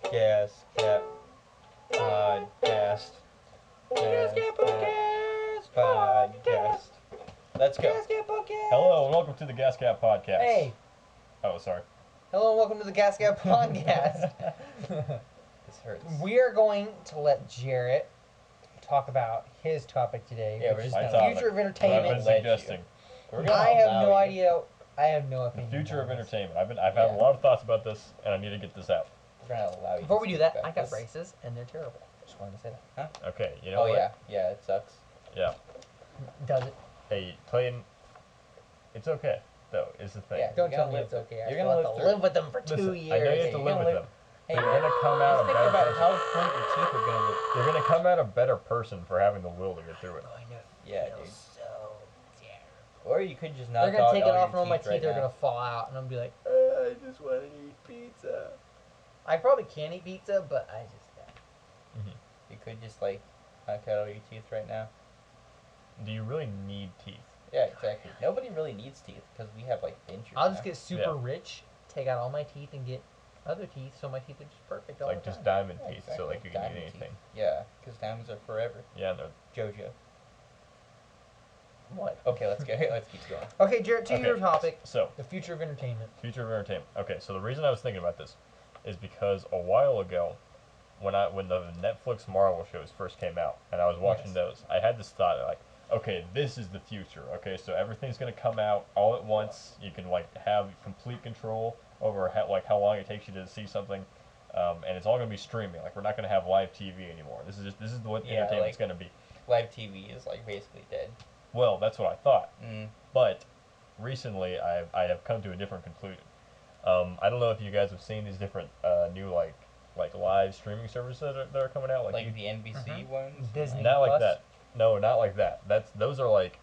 Gascap Podcast. Gascap Podcast. Let's go. Gascap Podcast. Hello and welcome to the Gascap Podcast. Hey. Oh, sorry. Hello and welcome to the Gascap Podcast. This hurts. We are going to let Jarrett talk about his topic today, Yeah, which we're is just the gonna- future of What I've entertainment. been Let you. suggesting. We're gonna I have allow no you. idea. I have no The opinion. future on of this. entertainment. I've had a lot of thoughts about this, and I need to get this out. We're gonna allow you. Before to we do speak that, about I got this. braces, and they're terrible. Just wanted to say that. Okay, you know Oh what? yeah, it sucks. Yeah. Does it? Hey, Clayton, it's okay, though, is the thing. Yeah. Don't You're tell gonna me live it's through- okay. I you're still gonna have live to through live with them for 2 Listen, years. I know you have to You're live gonna with live- them. Hey, But you're gonna come out just a think better about person. how point your teeth are gonna look. You're gonna come out a better person for having the will to get through it. Oh, I know. Yeah, Feels dude. so terrible. Or you could just not. They're gonna take it off, and all my teeth are now. gonna fall out, and I'm gonna be like, I just want to eat pizza. I probably can eat pizza, but I just. You could just like knock out all your teeth right now. Do you really need teeth? Yeah, exactly. Nobody really needs teeth because we have like dentures. I'll just now. get super rich, take out all my teeth, and get other teeth, so my teeth are just perfect all Like the just time. diamond Yeah, teeth, exactly. so like you can Diamond eat teeth. anything. Yeah, because diamonds are forever. Yeah, and they're Jojo. What? Okay, let's go. Let's keep going. Okay, Jarrett, to Okay, your topic, so the future of entertainment. future of entertainment. Okay, so the reason I was thinking about this is because a while ago, when the Netflix Marvel shows first came out, and I was watching Yes. those, I had this thought like, okay, this is the future. Okay, so everything's gonna come out all at once. You can like have complete control over how long it takes you to see something, and it's all gonna be streaming. Like we're not gonna have live TV anymore. This is what Yeah, entertainment's like- gonna be. Live TV is like basically dead. Well, that's what I thought. Mm. But recently, I have come to a different conclusion. I don't know if you guys have seen these different new like live streaming services that are coming out, Like the NBC ones. Disney. not like Plus? that. No, not like that. Those are like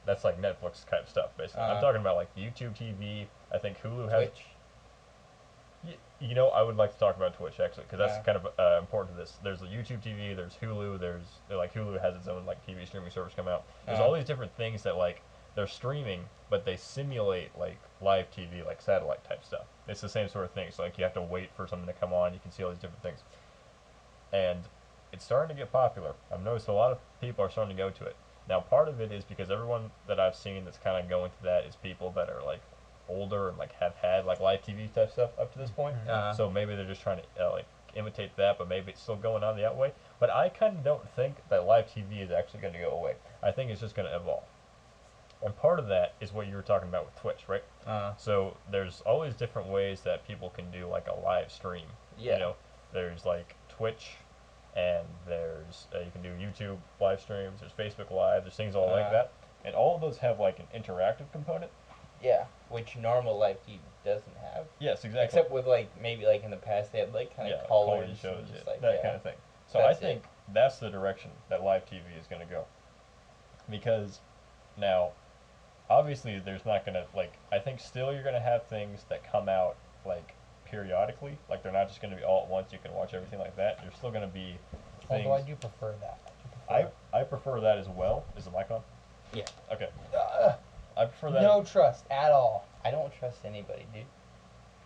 that's like Netflix kind of stuff basically. I'm talking about like YouTube TV. I think Hulu has. Twitch. You know, I would like to talk about Twitch actually, because that's Yeah. kind of important to this. There's the YouTube TV, there's Hulu, Hulu has its own like TV streaming service come out. There's all these different things that like they're streaming, but they simulate like live TV, like satellite type stuff. It's the same sort of thing. So like you have to wait for something to come on. You can see all these different things, and it's starting to get popular. I've noticed a lot of people are starting to go to it. Now, part of it is because everyone that I've seen that's kind of going to that is people that are like older and like have had like live TV type stuff up to this point. So maybe they're just trying to like imitate that, but maybe it's still going on the that way. But I kind of don't think that live TV is actually going to go away. I think it's just going to evolve. And part of that is what you were talking about with Twitch, right? So there's always different ways that people can do like a live stream. Yeah. You know, there's like Twitch, and there's you can do YouTube live streams. There's Facebook Live. There's things all like that, and all of those have like an interactive component. Yeah, which normal live TV doesn't have. Yes, exactly. Except with like maybe like in the past they had like kind of callers and shows, just yeah, like that kind of thing. So That's I think that's the direction that live TV is going to go. Because now, obviously, there's not going to like. I think still you're going to have things that come out like periodically. Like they're not just going to be all at once. You can watch everything like that. There's still going to be things. Although I do prefer that. I prefer that as well. Is the mic on? Yeah. Okay. I prefer that. No trust at all. I don't trust anybody, dude.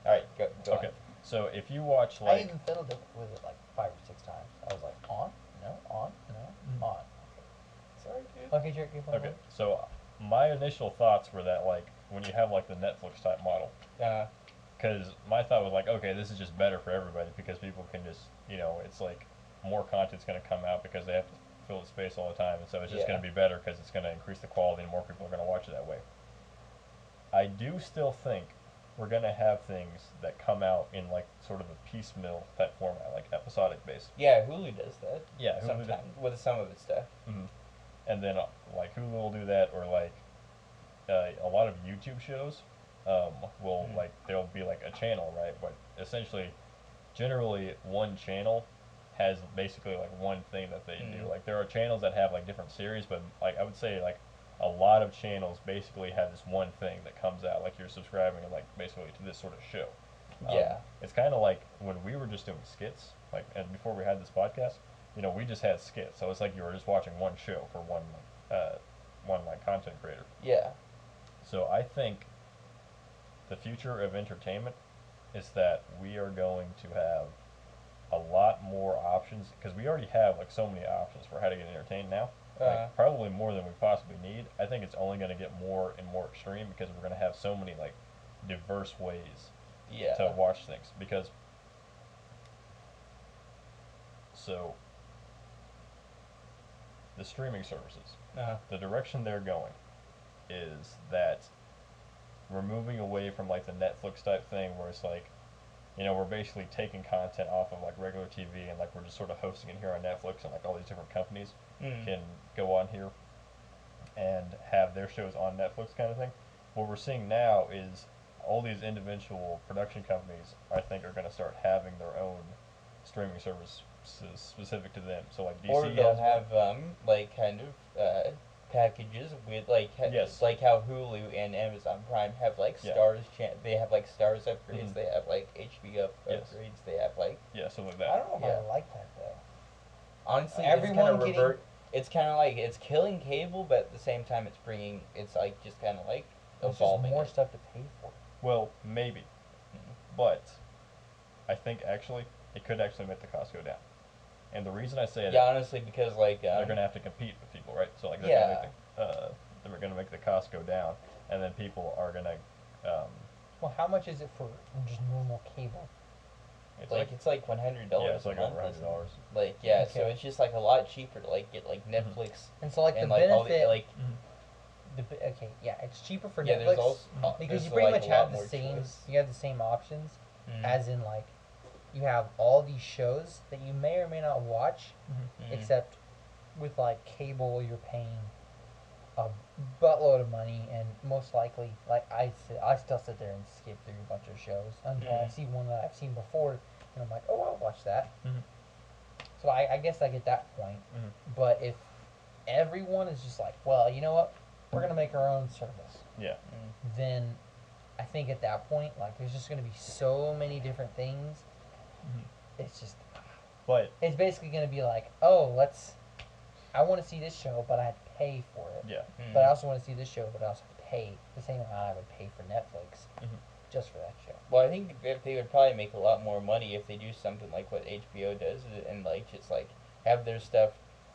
All right, go Okay. on. So if you watch I like even fiddled it with it like 5 or 6 times. I was like, on, no, on, no, on. Sorry, dude. Okay, Jarrett, keep on okay, so my initial thoughts were that like when you have like the Netflix type model, because my thought was like, okay, this is just better for everybody because people can just, it's like more content's going to come out because they have to fill the space all the time, and so it's just going to be better because it's going to increase the quality and more people are going to watch it that way. I do still think we're going to have things that come out in like sort of a piecemeal type format, like episodic based. Yeah, Hulu does that. Yeah, Hulu sometimes with some of its stuff. Mm-hmm. And then like Hulu will do that, or like a lot of YouTube shows will like there'll be like a channel, right? But essentially, generally one channel has basically like one thing that they do. Like there are channels that have like different series, but like I would say like a lot of channels basically have this one thing that comes out. Like you're subscribing like basically to this sort of show. It's kind of like when we were just doing skits, like, and before we had this podcast, we just had skits. So it's like you were just watching one show for one like content creator. Yeah. So I think the future of entertainment is that we are going to have a lot more options because we already have like so many options for how to get entertained now. Like probably more than we possibly need. I think it's only going to get more and more extreme because we're going to have so many like diverse ways Yeah. to watch things. Because so the streaming services, the direction they're going is that we're moving away from like the Netflix type thing where it's like, you know, we're basically taking content off of like regular TV and like we're just sort of hosting it here on Netflix and like all these different companies can go on here and have their shows on Netflix kind of thing. What we're seeing now is all these individual production companies, I think, are going to start having their own streaming services specific to them. So like DC Or they'll has have like kind of packages with like Yes. like how Hulu and Amazon Prime have like Yeah. stars. They have like stars upgrades. Mhm. They have like HBO Yes. upgrades. They have like yeah, something like I that. don't know if Yeah. I like that though. honestly, Everyone it's gonna getting- revert. It's kind of like it's killing cable, but at the same time, it's bringing. It's like just kind of like There's just evolving. more it. stuff to pay for. Well, maybe, Mhm. but I think actually it could actually make the cost go down. And the reason I say Yeah, that honestly, because like they're going to have to compete with people, right? So like Yeah. they're going to make the cost go down, and then people are going to Well, how much is it for just normal cable? it's like $100 yeah, it's like a month. over isn't it? $100. Like yeah, so Okay. it's just like a lot cheaper to like get like Mm-hmm. Netflix And so like and the like all benefit, the like okay, yeah, it's cheaper for yeah. Netflix There's also because there's you pretty like much a lot have the more same. choice. You have the same options, Mhm. as in like, you have all these shows that you may or may not watch, Mhm. except with like cable, you're paying a buttload of money, and most likely, like I still sit there and skip through a bunch of shows until I Mhm. see one that I've seen before, and I'm like, oh, I'll watch that. Mhm. So I guess I get that point. Mhm. But if everyone is just like, well, you know what, we're gonna make our own service, Yeah. then I think at that point, like, there's just gonna be so many different things. Mhm. It's just, But it's basically gonna be like, oh, I want to see this show, but I have to pay for it. yeah. Mhm. But I also want to see this show, but I also have to pay the same amount I would pay for Netflix Mhm. just for that show. Well, I think if they would probably make a lot more money if they do something like what HBO does and like just like have their stuff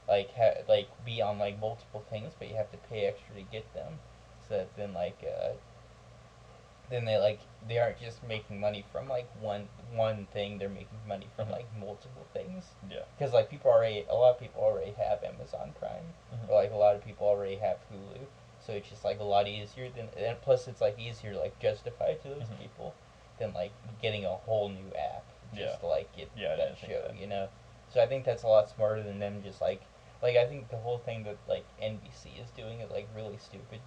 like like be on like multiple things, but you have to pay extra to get them. So that then they aren't just making money from like one thing. They're making money from Mhm. like multiple things. Yeah. Because like a lot of people already have Amazon Prime, Mhm. or like a lot of people already have Hulu. So it's just like a lot easier and plus it's like easier to like justify to those Mhm. people than like getting a whole new app just Yeah. to like get Yeah, I that didn't think show, that. you know. So I think that's a lot smarter than them just like I think the whole thing that like NBC is doing is like really stupid.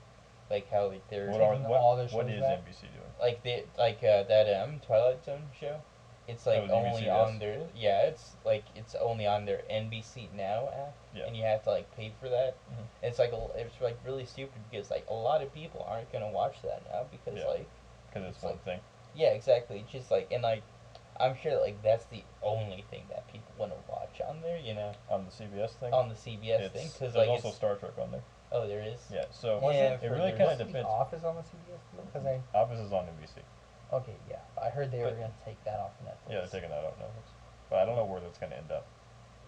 Like how like they're What are Taking all their what shows is back? NBC doing? like they like that Twilight Zone show. It's like Oh, the only NBC, on yes. their it's only on their NBC Now app, Yeah. and you have to like pay for that. Mhm. It's it's like really stupid because like a lot of people aren't gonna watch that now because Yeah. like Because it's it's one like- thing. yeah, exactly. It's just like and like I'm sure like that's the only thing that people want to watch on there, you know, On the CBS thing. on the CBS it's, thing because there's like also Star Trek on there. oh there is Yeah. So Yeah, it for really their- kind of Wasn't depends. The Office on the CBS? Because Office is on NBC. okay, yeah, I heard they were But- gonna take that off Netflix. Yeah, they're taking that out of Netflix. But I don't know where that's going to end up.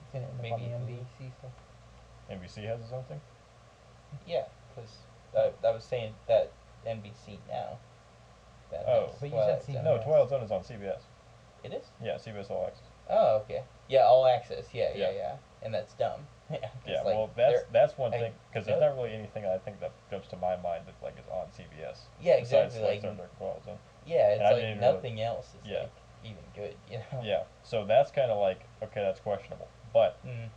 It's gonna end up Maybe on the Hulu. NBC stuff. NBC has its own thing. yeah because I was saying that NBC Now. That Oh. has But you said Twilight CBS. Zone. No, Twilight Zone is on CBS. It is. Yeah, CBS All Access. Oh, okay. Yeah, all access. Yeah, yeah, Yeah. yeah. And that's dumb. Yeah. 'cause, Yeah, like, well, they're- that's one I- thing because oh. there's not really anything I think that jumps to my mind that like is on CBS. Yeah, besides, exactly. Like Like, Star Trek Twilight Zone. yeah, And I it's didn't like even know nothing else is yeah. like even good. You know. Yeah, so that's kind of like okay, that's questionable. But Mm.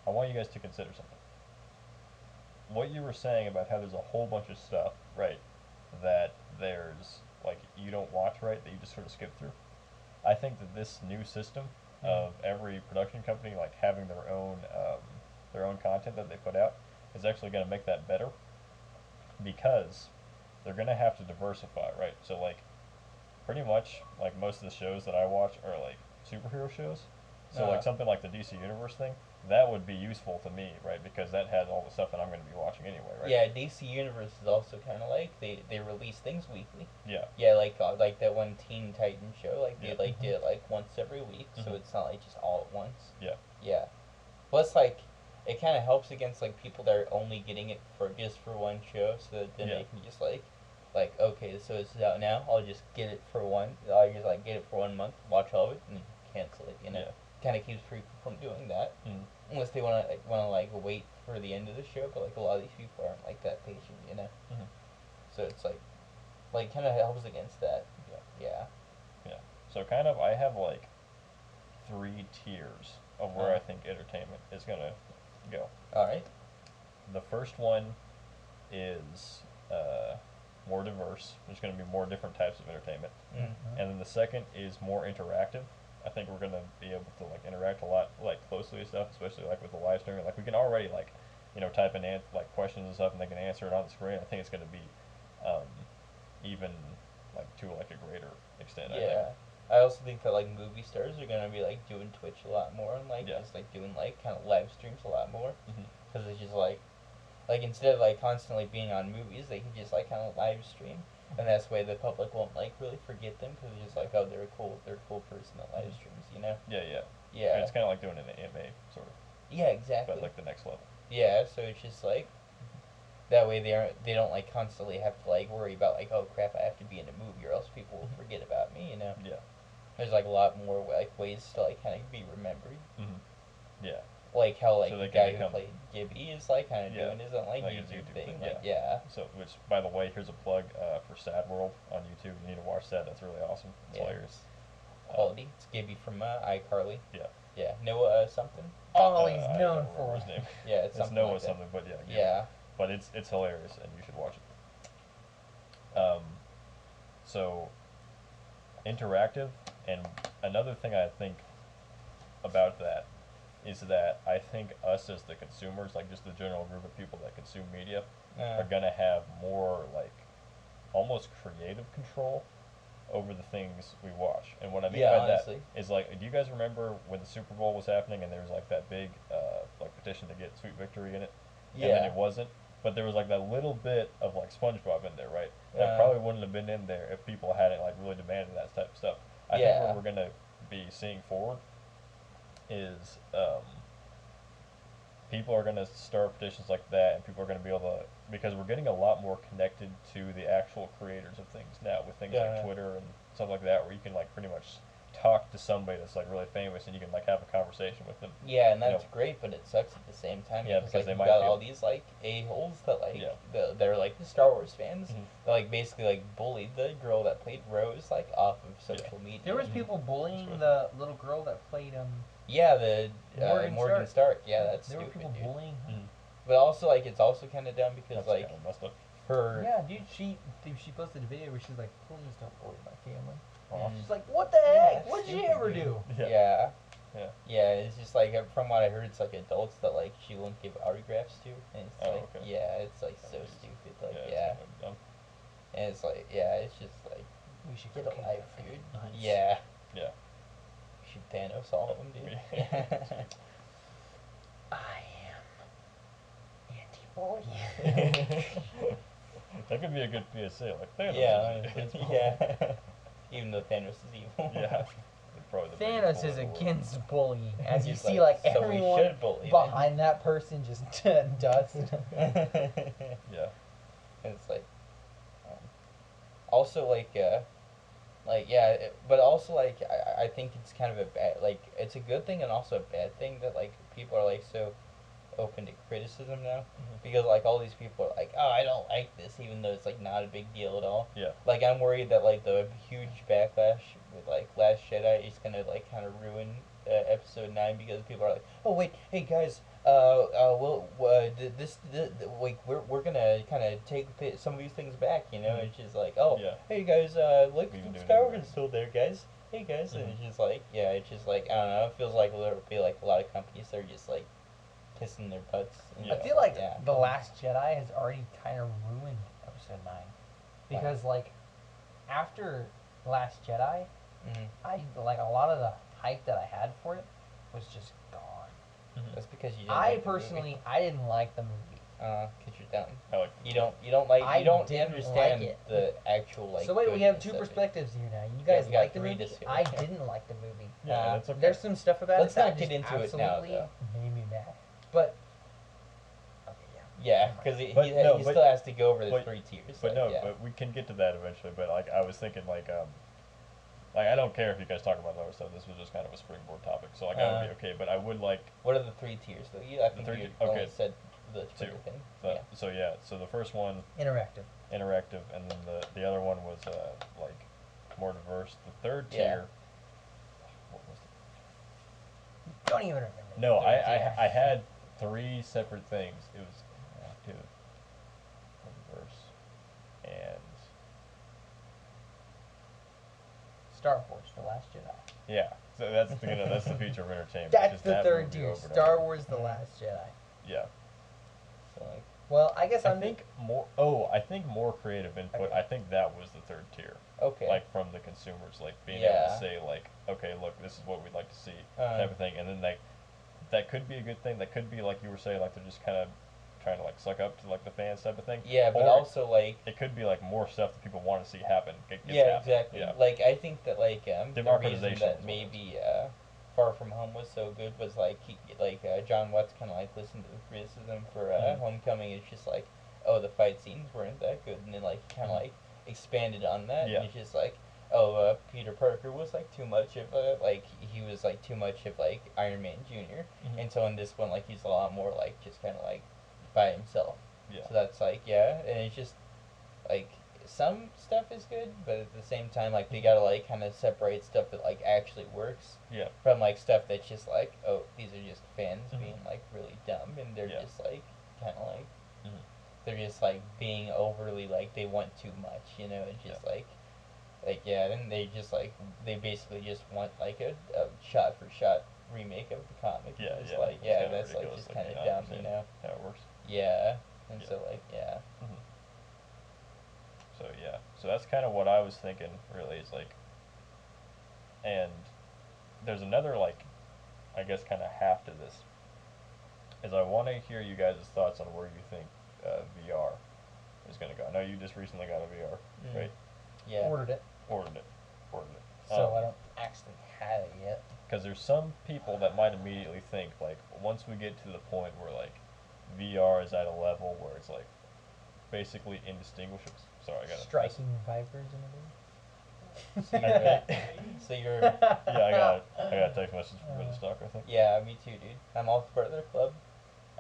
I want you guys to consider something. What you were saying about how there's a whole bunch of stuff, right? That there's like you don't watch right that you just sort of skip through. I think that this new system of every production company like having their own content that they put out is actually going to make that better because they're going to have to diversify, right? So like pretty much like most of the shows that I watch are like superhero shows. So like something like the DC Universe thing, that would be useful to me, right? Because that has all the stuff that I'm going to be watching anyway, right? Yeah, DC Universe is also kind of like they release things weekly. Yeah. Yeah, like that one Teen Titan show, like they Yeah. did it like once every week, so Mhm. it's not like just all at once. Yeah. Yeah. Plus, like, it kind of helps against like people that are only getting it for just for one show, so that then Yeah. they can just like okay, so it's out now. I'll just get it for one. I'll just like get it for 1 month, watch all of it, and then cancel it. You know, Yeah. kind of keeps people from doing that. Mhm. Unless they want to wait for the end of the show, but like a lot of these people aren't like that patient, you know. Mhm. So it's like kind of helps against that. Yeah. Yeah. So kind of, I have like 3 tiers of where I Uh-huh. think entertainment is gonna go. All right. The first one is more diverse. There's going to be more different types of entertainment. Mm. And then the second is more interactive. I think we're going to be able to like interact a lot like closely with stuff, especially like with the live streaming. Like we can already like, type in like questions and stuff, and they can answer it on the screen. I think it's going to be even like to like a greater extent. Yeah. I also think that like movie stars are gonna be like doing Twitch a lot more and like Yeah. just like doing like kind of live streams a lot more Mhm. because it's just like instead of like constantly being on movies, they can just like kind of live stream, and that's why the public won't like really forget them because it's just like, oh, they're a cool person that live streams, you know? Yeah, yeah. Yeah. It's kind of like doing an AMA sort of, Yeah, exactly. but like the next level. Yeah, so it's just like that way they don't like constantly have to like worry about like, oh crap, I have to be in a movie or else people will forget about me, you know? Yeah. There's like a lot more like ways to like kind of be remembered. Mhm. Yeah. Like how like So the they can guy who become- played Gibby is like kind of Yeah, doing his own like like his YouTube YouTube thing. thing, Like yeah. So, which by the way, here's a plug for Sad World on YouTube. You need to watch that. That's really awesome. It's Yeah. hilarious. Quality. It's Gibby from iCarly. Yeah. Yeah. Noah something. All he's I known don't remember for. his name. Yeah, it's It's something Noah like that. something, but yeah. Gibby. Yeah. But it's hilarious, and you should watch it. So interactive, and another thing I think about that is that I think us as the consumers, like just the general group of people that consume media, are gonna have more like almost creative control over the things we watch. And what I mean Yeah, by honestly. that is like, do you guys remember when the Super Bowl was happening and there was like that big like petition to get Sweet Victory in it, and then Yeah. it wasn't, but there was like that little bit of like SpongeBob in there, right? That Uh. probably wouldn't have been in there if people hadn't like really demanded that type of stuff. I think Yeah. what we're gonna be seeing forward is people are going to start petitions like that, and people are going to be able to, because we're getting a lot more connected to the actual creators of things now with things Yeah. like Twitter and stuff like that, where you can like pretty much talk to somebody that's like really famous and you can like have a conversation with them. Yeah, and You that's know. great, but it sucks at the same time. Yeah, because because like, they you've might got be all able- these like a-holes that like Yeah. they're like the Star Wars fans Mhm. that like basically like bullied the girl that played Rose like off of social media. There was Mhm. people bullying That's the little girl that played Yeah, the Morgan Morgan Stark. Stark. Yeah, that's there were stupid, people dude. bullying her. Mhm. But also like it's also kind of dumb because That's like kind of messed up. her Yeah, dude, she posted a video where she's like, please don't bully my family. Aw. She's like, what the Yeah, heck? that's What did she stupid, ever dude. do? Yeah. Yeah. Yeah. Yeah, it's just like from what I heard, it's like adults that like she won't give autographs to, and it's Oh, like okay. yeah, it's like so Jeez. stupid, like It's yeah, kind of dumb. and it's like yeah, it's just like We should get go a kick life, that dude. fucking nuts. Yeah, Yeah. we should Thanos all of them, dude. Yeah. I am anti-bully. That could be a good PSA, like Thanos. Yeah, is honestly, against yeah. Even though Thanos is evil. Yeah. Probably the biggest Thanos bully is in the world. against bullying, as you He's see like so we everyone should bully them. behind that person just dust. Yeah. And it's also like yeah, but also like I think it's kind of a bad like it's a good thing and also a bad thing that like people are like so open to criticism now because like all these people are like, oh, I don't like this, even though it's like not a big deal at all. Yeah. Like I'm worried that like the huge backlash with like Last Jedi is gonna like kind of ruin Episode 9 because people are like, oh wait, hey guys, like we're gonna kind of take some of these things back, you know? Mhm. It's just like, oh, Yeah. hey guys, look, We can do it Skywalker's anyway. still there, guys. Hey guys, and Mhm. it's just like, yeah, it's just like I don't know. It feels like there'll be like a lot of companies that are just like pissing their butts. And Yeah. I feel like yeah. The Last Jedi has already kind of ruined Episode 9. Because, like, after Last Jedi, Mhm. I, like, a lot of the hype that I had for it was just gone. That's because you didn't I like the movie. personally, I didn't like the movie. Cause you're dumb. I like You don't like I you don't didn't understand like it. the actual like. So wait, we have goodness two of it. perspectives here now. You Yeah, guys we got like the three movie. to two. I didn't like the movie. Yeah, that's okay. There's some stuff about Let's it that not get just into it now, absolutely though. made me mad. But okay, Yeah, because But no, he but- still has to go over the but- 3 tiers. But like, no, yeah. but we can get to that eventually. But like, I was thinking like I don't care if you guys talk about other stuff. This was just kind of a springboard topic, so like I would be okay. But I would like What are the 3 tiers though? I think three you ti- only okay. said the Two. Twitter thing. the, so the first one interactive. interactive, and then the other one was like more diverse. The third Yeah. tier. What was it? Don't even remember. No, the third tier. I had 3 separate things. It was active, diverse, and Star Wars: The Last Jedi. yeah. So that's that's the future of entertainment. That's Just the that third movie tier. over and Star over. Wars: The Last Jedi. Yeah. So like, Well, I guess I I'm think more. Oh, I think more creative input. Okay. I think that was the third tier. okay. Like from the consumers, like being able Yeah. to say like, okay, look, this is what we'd like to see, Uh, type of thing, and then like that could be a good thing. That could be like you were saying, like they're just kind of trying to like suck up to like the fans type of thing. yeah, but Or also like it could be like more stuff that people want to see happen. Gets yeah, happen. exactly. Yeah. Like I think that like the reason Democratization that is what it maybe Far From Home was so good was like John Watts kind of like listened to the criticism for Mhm. Homecoming. It's just like, oh, the fight scenes weren't that good, and then like kind of Mhm. like expanded on that. Yeah. And it's just like, oh, Peter Parker was like too much of like he was like too much of like Iron Man Jr. Mhm. And so in this one like he's a lot more like just kind of like by himself. Yeah. So that's like yeah, and it's just like some stuff is good, but at the same time like they gotta like kind of separate stuff that like actually works Yeah. from like stuff that's just like, oh, these are just fans Mhm. being like really dumb and they're Yeah. just like kind of like Mhm. they're just like being overly like they want too much, you know, it's just like yeah, and they just like they basically just want like a shot for shot remake of the comic. Yeah. It's Yeah. like It's yeah, kinda that's like ridiculous, just kind of I dumb, understand you know. how it works. Yeah, and Yeah. so like yeah. Mhm. So yeah, so that's kind of what I was thinking. Really, is like, and there's another like, I guess kind of half to this. Is I want to hear you guys' thoughts on where you think VR is going to go. I know you just recently got a VR, Mm. right? Yeah. ordered it, Ordered it. so I don't actually have it yet. Because there's some people that might immediately think like once we get to the point where like VR is at a level where it's like basically indistinguishable. Sorry, I got Striking vipers in So a you're, so you're Yeah, I got a text message from Vintage Stock, I think. yeah, me too, dude. I'm all for their club.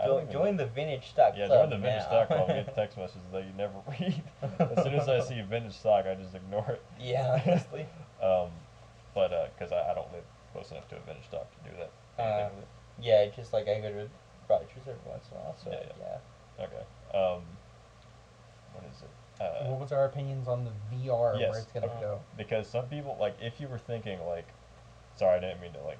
I don't even- Join the vintage stock Yeah, club join the vintage now. stock club and get text messages that you never read. As soon as I see vintage stock, I just ignore it. Yeah, honestly. But because I don't live close enough to a vintage stock to do that. Anything with it. Yeah, just like I go to Rogers every once in a while, so Yeah, like, yeah. Okay. What is it? What was our opinions on the VR Yes, where it's gonna okay. go? Because some people like if you were thinking like, sorry, I didn't mean to like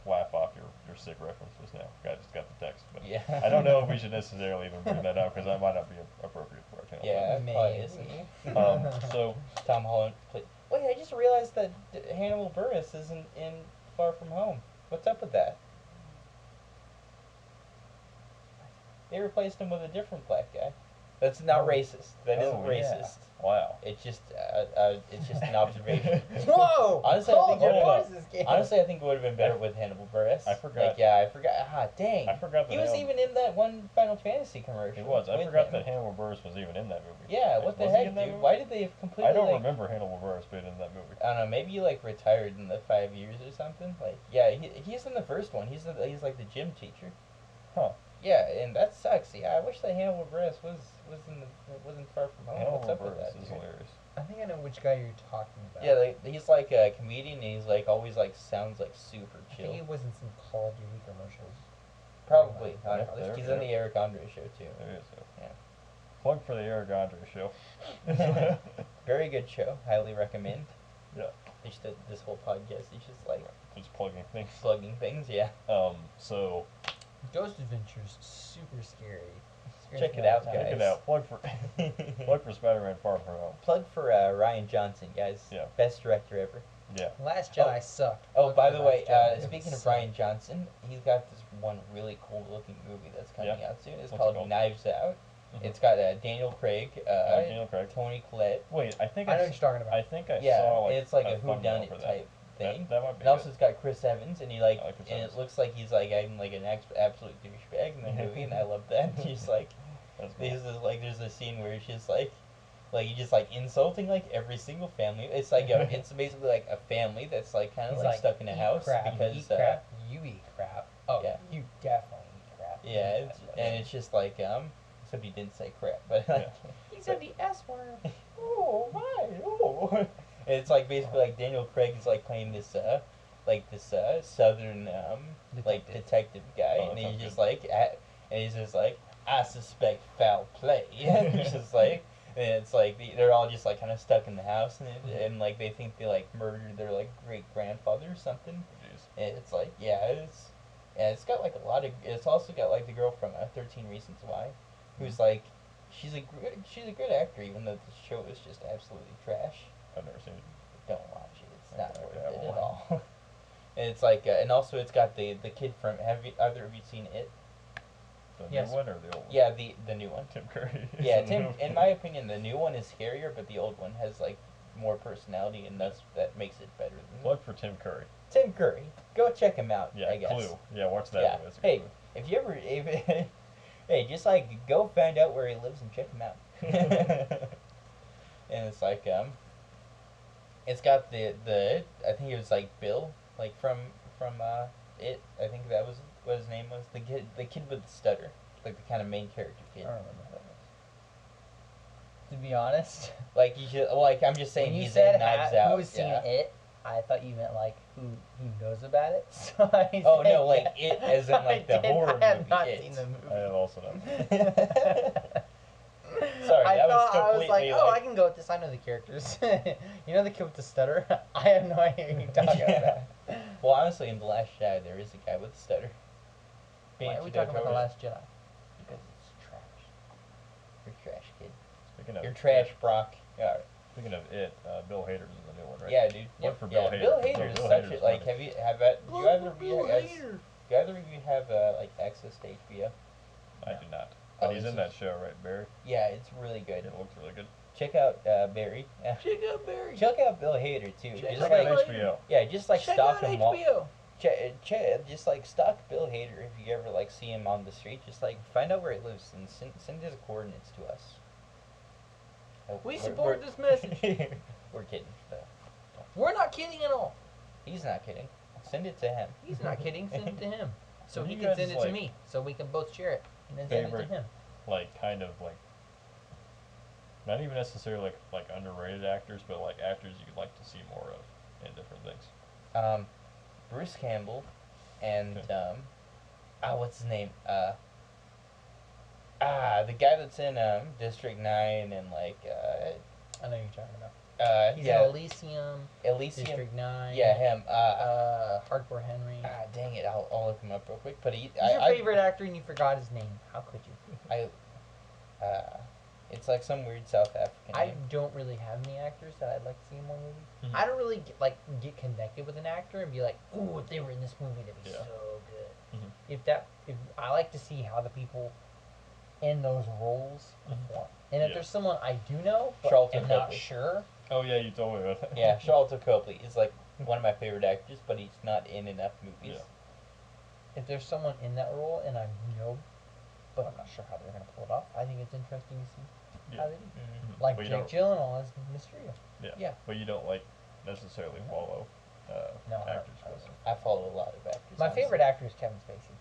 laugh off your sick reference just now. I just got the text, but Yeah. I don't know if we should necessarily even bring that up because that might not be appropriate for our channel. Yeah, it probably Maybe. isn't. So Tom Holland played. Wait, I just realized that Hannibal Buress isn't in Far From Home. What's up with that? They replaced him with a different black guy. That's not Oh. racist. That Oh, isn't yeah. racist. wow. It's just an observation. Whoa! Honestly, I Hold think your hold on. voices, game. Honestly, I think it would have been better with Hannibal Buress. I forgot. Like, yeah, I forgot. Ah, dang. I forgot that He was Hannibal- even in that one Final Fantasy commercial. He was. I with forgot him. that Hannibal Buress was even in that movie. Yeah, Like, what the was he heck, in that dude? movie? Why did they completely? I don't like, remember Hannibal Buress being in that movie. I don't know. Maybe he like retired in the 5 years or something. Like, yeah, he's in the first one. He's like the gym teacher. Huh. Yeah, and that sucks. Yeah, I wish that Hannibal Buress wasn't Far From Home. Hannibal What's up with Buress that? is Dude? hilarious. I think I know which guy you're talking about. Yeah, like he's like a comedian. And he's like always like sounds like super I chill. think he was in some Call of Duty commercials. Probably. Yeah, Honestly, there he's we in go. the Eric Andre show too. There is. Yeah. Plug for the Eric Andre show. Very good show. Highly recommend. Yeah. It's just this whole podcast is just like Just plugging things. plugging things. Yeah. So Ghost Adventures, super scary. Check it out, check guys. it out. Plug for Spider-Man Far From Home. Plug for Rian Johnson, guys. Yeah. Best director ever. Yeah. Last Jedi sucked. Oh, Fuck by the way, Jedi. speaking of Sucked. Rian Johnson, he's got this one really cool looking movie that's coming Yeah. out soon. It's What's it called called? Knives Out. Mhm. It's got Daniel Craig, Daniel Craig. Tony Collette. Wait, I think I know what you're talking about. I think I Yeah, saw like it's like a thumbnail whodunit for that. type thing. That might be And also, good. it's got Chris Evans, and he I like Chris and Evans. it looks like he's like acting like an absolute douchebag in the movie, and I love that. He's like, That's cool. there's a scene where he's just like he's just like insulting like every single family. It's like it's basically like a family that's like kind of He's like stuck in a "Eat house crap, because eat crap, you eat crap. Oh, yeah. you definitely eat crap. yeah, and it's just like except he didn't say crap, but like, He said the S word. oh my, oh. And it's like basically like Daniel Craig is like playing this southern like detective guy, Oh, and that sounds he's just like I suspect foul play. And he's just like, and it's like they're all just like kind of stuck in the house, and like they think they like murdered their like great grandfather or something. Jeez. And it's like it's got like a lot of. It's also got like the girl from 13 Reasons Why, who's like, she's a good actor, even though the show is just absolutely trash. I've never seen it. Don't watch it. It's not Okay, worth I it won't. at all. And it's like, and also it's got the kid from. Either of you seen it? The Yes. new one or the old one? Yeah, the new one. Tim Curry. Yeah, is in the Tim. movie. In my opinion, the new one is scarier, but the old one has like more personality, and that makes it better. Than Look for Tim Curry. Tim Curry. Go check him out. Yeah, I guess. Clue. Yeah, watch that Yeah. movie. That's a good Hey, movie. if you ever, hey, just like go find out where he lives and check him out. And it's like it's got the I think it was like Bill, like from it. I think that was what his name was. The kid with the stutter, like the kind of main character I kid. don't remember what that was. To be honest, Like you should like I'm just saying when you he's said in Knives Out. who's seen Yeah. it, I thought you meant like who knows about it. So I Oh, said, no, like yeah. it as in, like, the horror I have movie not It. seen the movie. I have also not. Sorry, I that was thought I was like, completely, oh, like- I can go with this. I know the characters. You know the kid with the stutter? I have no idea who you're talking Yeah. about. Well, honestly, in The Last Jedi, there is a guy with a stutter. Why are we Benicio talking about del The Toro. Last Jedi? Because it's trash. You're trash, kid. Speaking of You're trash, Brock. Yeah, Speaking of it, Bill Hader's in the new one, right? yeah, dude. Look for Yeah, Bill Hader. Bill Dude, Hader is Bill such Hader's a like. funny. Do either of you have like access to HBO? I do not. Oh, But he's this in that is- show, right, Barry? Yeah, it's really good. It looks really good. Check out Barry. Check out Barry. Check out Bill Hader too. Check Just Check like out HBO. yeah, just like Check stalk out him. HBO. Just like stalk Bill Hader if you ever like see him on the street. Just like find out where he lives and send his coordinates to us. We support this message. We're kidding. Though. We're not kidding at all. He's not kidding. Send it to him. He's not kidding. Send it to him. So What he do can you send it guys to like? me. So we can both share it. And then send it Favorite- to him. Like, kind of like, not even necessarily like underrated actors, but like actors you'd like to see more of in different things. Bruce Campbell, and what's his name? The guy that's in District 9 and like I know who you're talking about. He's yeah, in Elysium, Elysium. District 9. Yeah, him. Hardcore Henry. Dang it, I'll look him up real quick. But He's your favorite actor and you forgot his name. How could you? It's like some weird South African I name. don't really have any actors that I'd like to see in more movies. Mhm. I don't really get connected with an actor and be like, ooh, if they were in this movie, that'd be Yeah. so good. Mhm. If I like to see how the people in those roles perform, and if Yeah. there's someone I do know but Charlton am not Copley. sure, Oh yeah, you told me about that. Yeah, Charlton Copley is like one of my favorite actors, but he's not in enough movies. Yeah. if there's someone in that role and I know, but I'm not sure how they're gonna pull it off, I think it's interesting to see how Yeah. they do. Mhm. Like But you Jake don't- Gyllenhaal as Mysterio. Yeah. Yeah. But you don't like necessarily follow No, actors. I but- don't. I follow a lot of actors. My honestly. favorite actor is Kevin Spacey.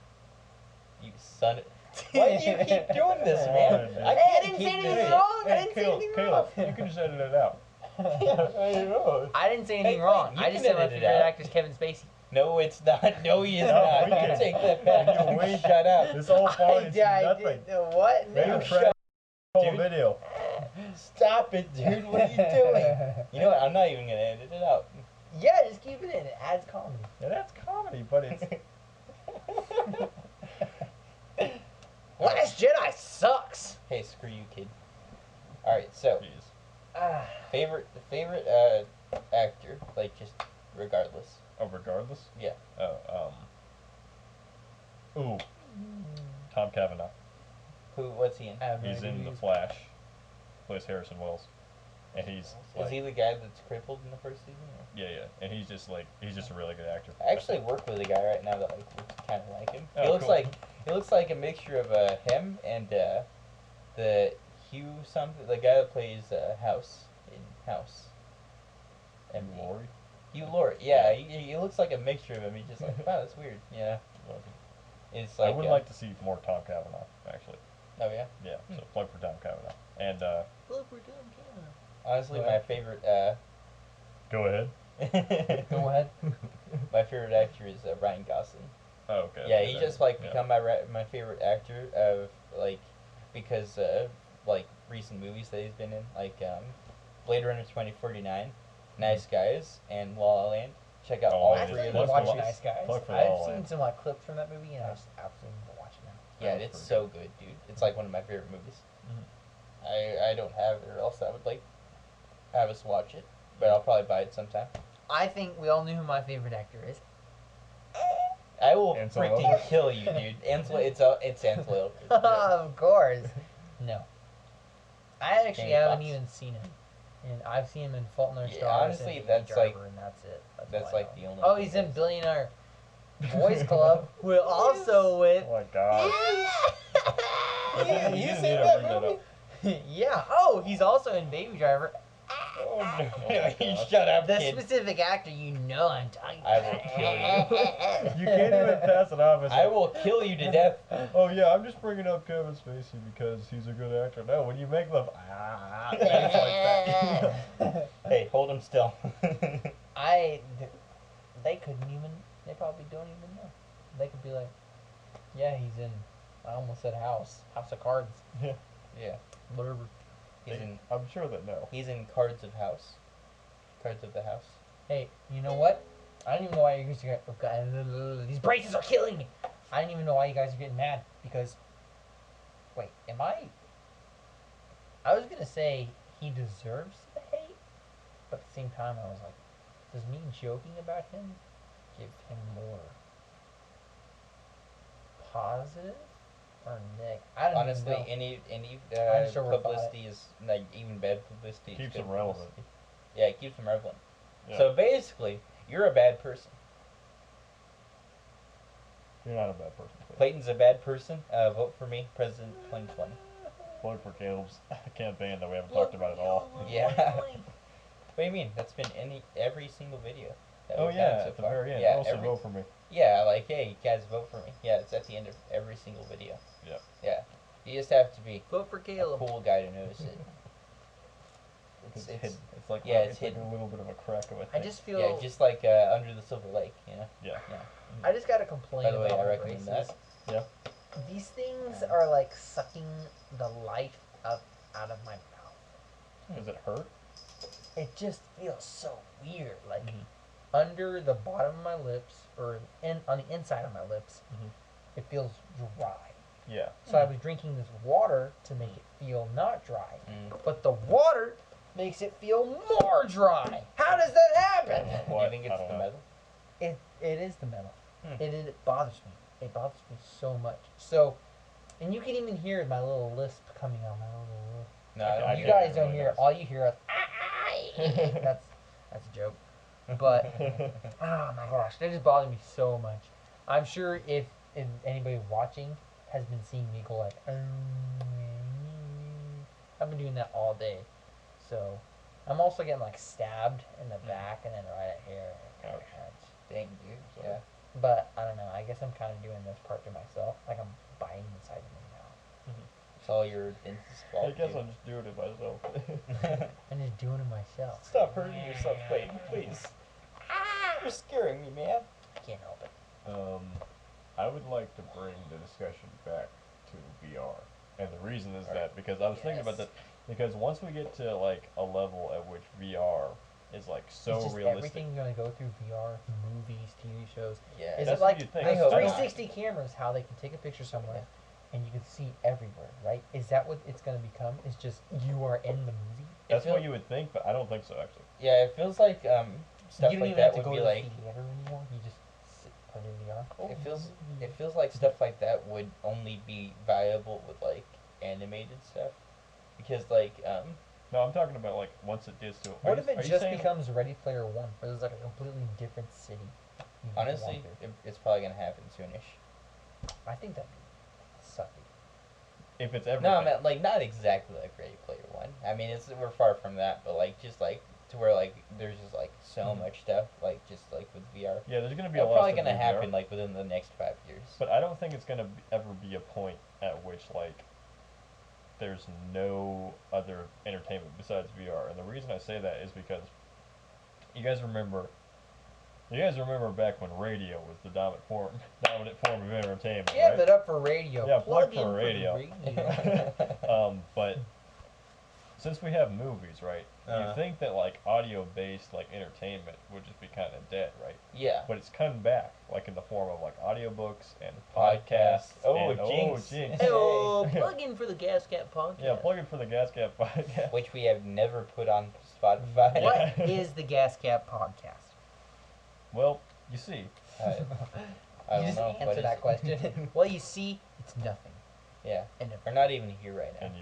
You son of... Why do you keep doing this, man? Hey, I I can't didn't keep say anything doing it. wrong. I Hey, didn't say Caleb, anything Caleb, wrong. you can just edit it out. I know. I didn't say anything Hey, wrong. you I can just said my edit it favorite out. actor is Kevin Spacey. No, it's not. No, he is No, not. we You can. take that back. You You wait. shut up. This whole part is nothing. What? Make No. a press whole dude. video. Stop it, dude. What are you doing? You know what? I'm not even gonna edit it out. Yeah, just keep it in. It adds comedy. Yeah, that's comedy, but it's Last Jedi sucks. Hey, screw you, kid. All right, so jeez. favorite actor, like just regardless. Oh, regardless. Yeah. Oh, ooh, Tom Cavanaugh. What's he in? He's in The Flash. Plays Harrison Wells, and he's like, Is he the guy that's crippled in the first season? Or? yeah, and he's just a really good actor. I actually work with a guy right now that like looks kind of like him. Oh, He looks like a mixture of him and the Hugh something, the guy that plays House in House. And Laurie. Hugh Laurie, yeah, he looks like a mixture of him. He's just like, wow, that's weird. Yeah, it's like I would like to see more Tom Cavanaugh, actually. Oh yeah. Yeah, so plug for Tom Cavanaugh. And Look, we're doing Canada. honestly, my favorite. Go ahead. Go ahead. My favorite actor is Ryan Gosling. Oh, okay. Yeah, he just like become my favorite actor of like because like recent movies that he's been in, like Blade Runner 2049, Nice Guys, and La La Land. Check out all I three still of need to those watch movies. Nice Guys. Plug for La I've La seen Land. some like clips from that movie, and I just absolutely need to watch it now. Yeah, That was it's pretty so good, dude. It's like one of my favorite movies. I don't have it, or else I would like have us watch it, but I'll probably buy it sometime. I think we all knew who my favorite actor is. I will Ansel freaking Elgort? kill you, dude. it's Ansel Elgort. Of course. No. I actually Jamie haven't Foxx. even seen him. And I've seen him in Fault in Our Yeah, Stars honestly, and that's Baby like- Driver, and that's it. That's all I like know. the only. Oh, thing he's in that's- Billionaire Boys Club. We're also with... Oh my god. Yeah, You you didn't seen need to that bring that movie? up. Yeah. Oh, he's also in Baby Driver. Oh no. You shut up, The kid. specific actor you know I'm talking I about. will kill You can't even pass it off as I will kill you to death. Oh yeah, I'm just bringing up Kevin Spacey because he's a good actor. No, when you make the things like that. Hey, hold him still. They couldn't even, they probably don't even know. They could be like, yeah, he's in, I almost said House of Cards, Yeah, Yeah, whatever. I'm sure that no. he's in Cards of House. Cards of the House. Hey, you know what? I don't even know why you guys are, these braces are killing me. I don't even know why you guys are getting mad, because, wait, I was gonna say he deserves the hate, but at the same time I was like, does me joking about him give him more positive or negative? I don't Honestly, even know. any I'm sure we're publicity is like even bad publicity. is Keeps good him relevant. publicity. Yeah, it keeps them relevant. Yeah. So basically, you're a bad person. You're not a bad person. Please. Clayton's a bad person. Vote for me, President 2020. Plug for Caleb's campaign that we haven't talked about at all. Yeah. What do you mean? That's been every single video. That Oh we've yeah, done so at the far. very end. Yeah, Also every- vote for me. Yeah, like, hey, guys, vote for me. Yeah, it's at the end of every single video. Yeah. Yeah. You just have to be Vote for a Caleb. cool guy to notice it. It's It's hidden. It's like yeah, it's it's like hidden. a little bit of a crack of a I thing. just feel, yeah, just like Under the Silver Lake, you know? Yeah. I just gotta complain By the way, about I my recommend braces. that. Yeah. These things are like sucking the life out of my mouth. Does it hurt? It just feels so weird. Like Mhm. under the bottom of my lips, or on the inside of my lips, Mhm. it feels dry. Yeah. So I was drinking this water to make it feel not dry, Mm. but the water makes it feel more dry. How does that happen? Do What? you think I it's don't the know. metal? It is the metal. Hmm. It bothers me. It bothers me so much. So, and you can even hear my little lisp coming out. My little. No, I I don't You can't guys hear don't it, hear really it. All you hear is that's a joke. But oh my gosh, that just bothered me so much. I'm sure if anybody watching has been seeing me go like, I've been doing that all day. So I'm also getting like stabbed in the back and then right at here. It kinda Ouch. hurts. Dang, dude. Yeah. But I don't know. I guess I'm kind of doing this part to myself. Like I'm biting inside of me now. It's all your dentist's I fault. guess dude. I'm just doing it myself. I'm just doing it myself. Stop hurting yourself, Clayton, please. You're scaring me, man. I can't help it. I would like to bring the discussion back to VR, and the reason is that because I was thinking about Yes. that because once we get to like a level at which VR is like so It's just realistic. everything going to go through VR, movies, TV shows. Yeah. Is That's it what like you'd think. like I hope 360 cameras, how they can take a picture somewhere and you can see everywhere, right? Is that what it's going to become? It's just you are in the movie? That's feel- what you would think, but I don't think so actually. Yeah, it feels like stuff You don't like even have that to would go be to like. the theater anymore. You just put it in VR. It feels like stuff like that would only be viable with like animated stuff, because like No, I'm talking about like once it gets to. What if it just saying, becomes Ready Player One, where there's like a completely different city? you can honestly walk through? it's probably gonna happen soonish. I think that'd be sucky. if it's ever. No, I mean like not exactly like Ready Player One. I mean we're far from that, but like just like to where like there's just like so much stuff like just like with VR. Yeah, there's gonna be It's a lot. probably of stuff gonna in happen VR, like within the next 5 years. but I don't think it's gonna ever be a point at which like there's no other entertainment besides VR. And the reason I say that is because you guys remember. You guys remember back when radio was the dominant form of entertainment, Give right? it up for radio. Yeah, Plug plug for in radio. radio. But since we have movies, right? Uh-huh. You think that like audio-based like entertainment would just be kind of dead, right? Yeah. But it's coming back, like in the form of like audiobooks and Podcasts. podcasts. Oh, and, jinx. jinx. Hello, plug in for the Gascap Podcast. Yeah, plug in for the Gascap Podcast. Which we have never put on Spotify. What is the Gascap Podcast? Well, you see, I You don't just know. What answer is that it? question. Well, you see, it's nothing. Yeah. And We're not even here right now. and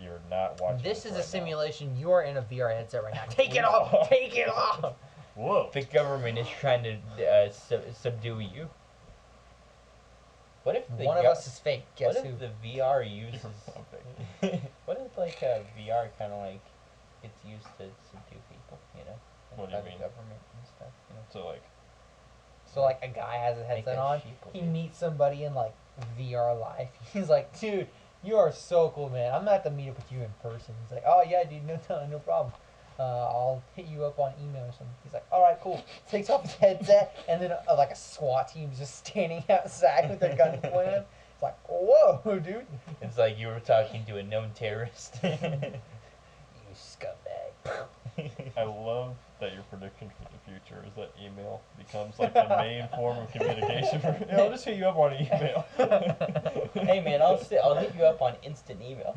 you're not watching. this is right a now. simulation. You are in a VR headset right now. Take it off. Take it off. Whoa. The government is trying to subdue you. What if the One of us is fake. Guess what who? if the VR uses? Okay. What if like VR kind of like it's used to subdue people? You know, What do you by the mean? government and stuff. You know, So like, So like a guy has a Make headset that on. sheeple, He dude. meets somebody in like VR life. He's like, dude, you are so cool, man. I'm gonna have to meet up with you in person. He's like, oh yeah, dude, no problem. I'll hit you up on email or something. He's like, all right, cool. Takes off his headset, and then like a SWAT team's just standing outside with their gun pointed at him. It's like, whoa, dude. it's like you were talking to a known terrorist. You scumbag. I love that your prediction for the future is that email becomes like the main form of communication. Yeah, I'll just hit you up on email. Hey man, I'll hit you up on instant email.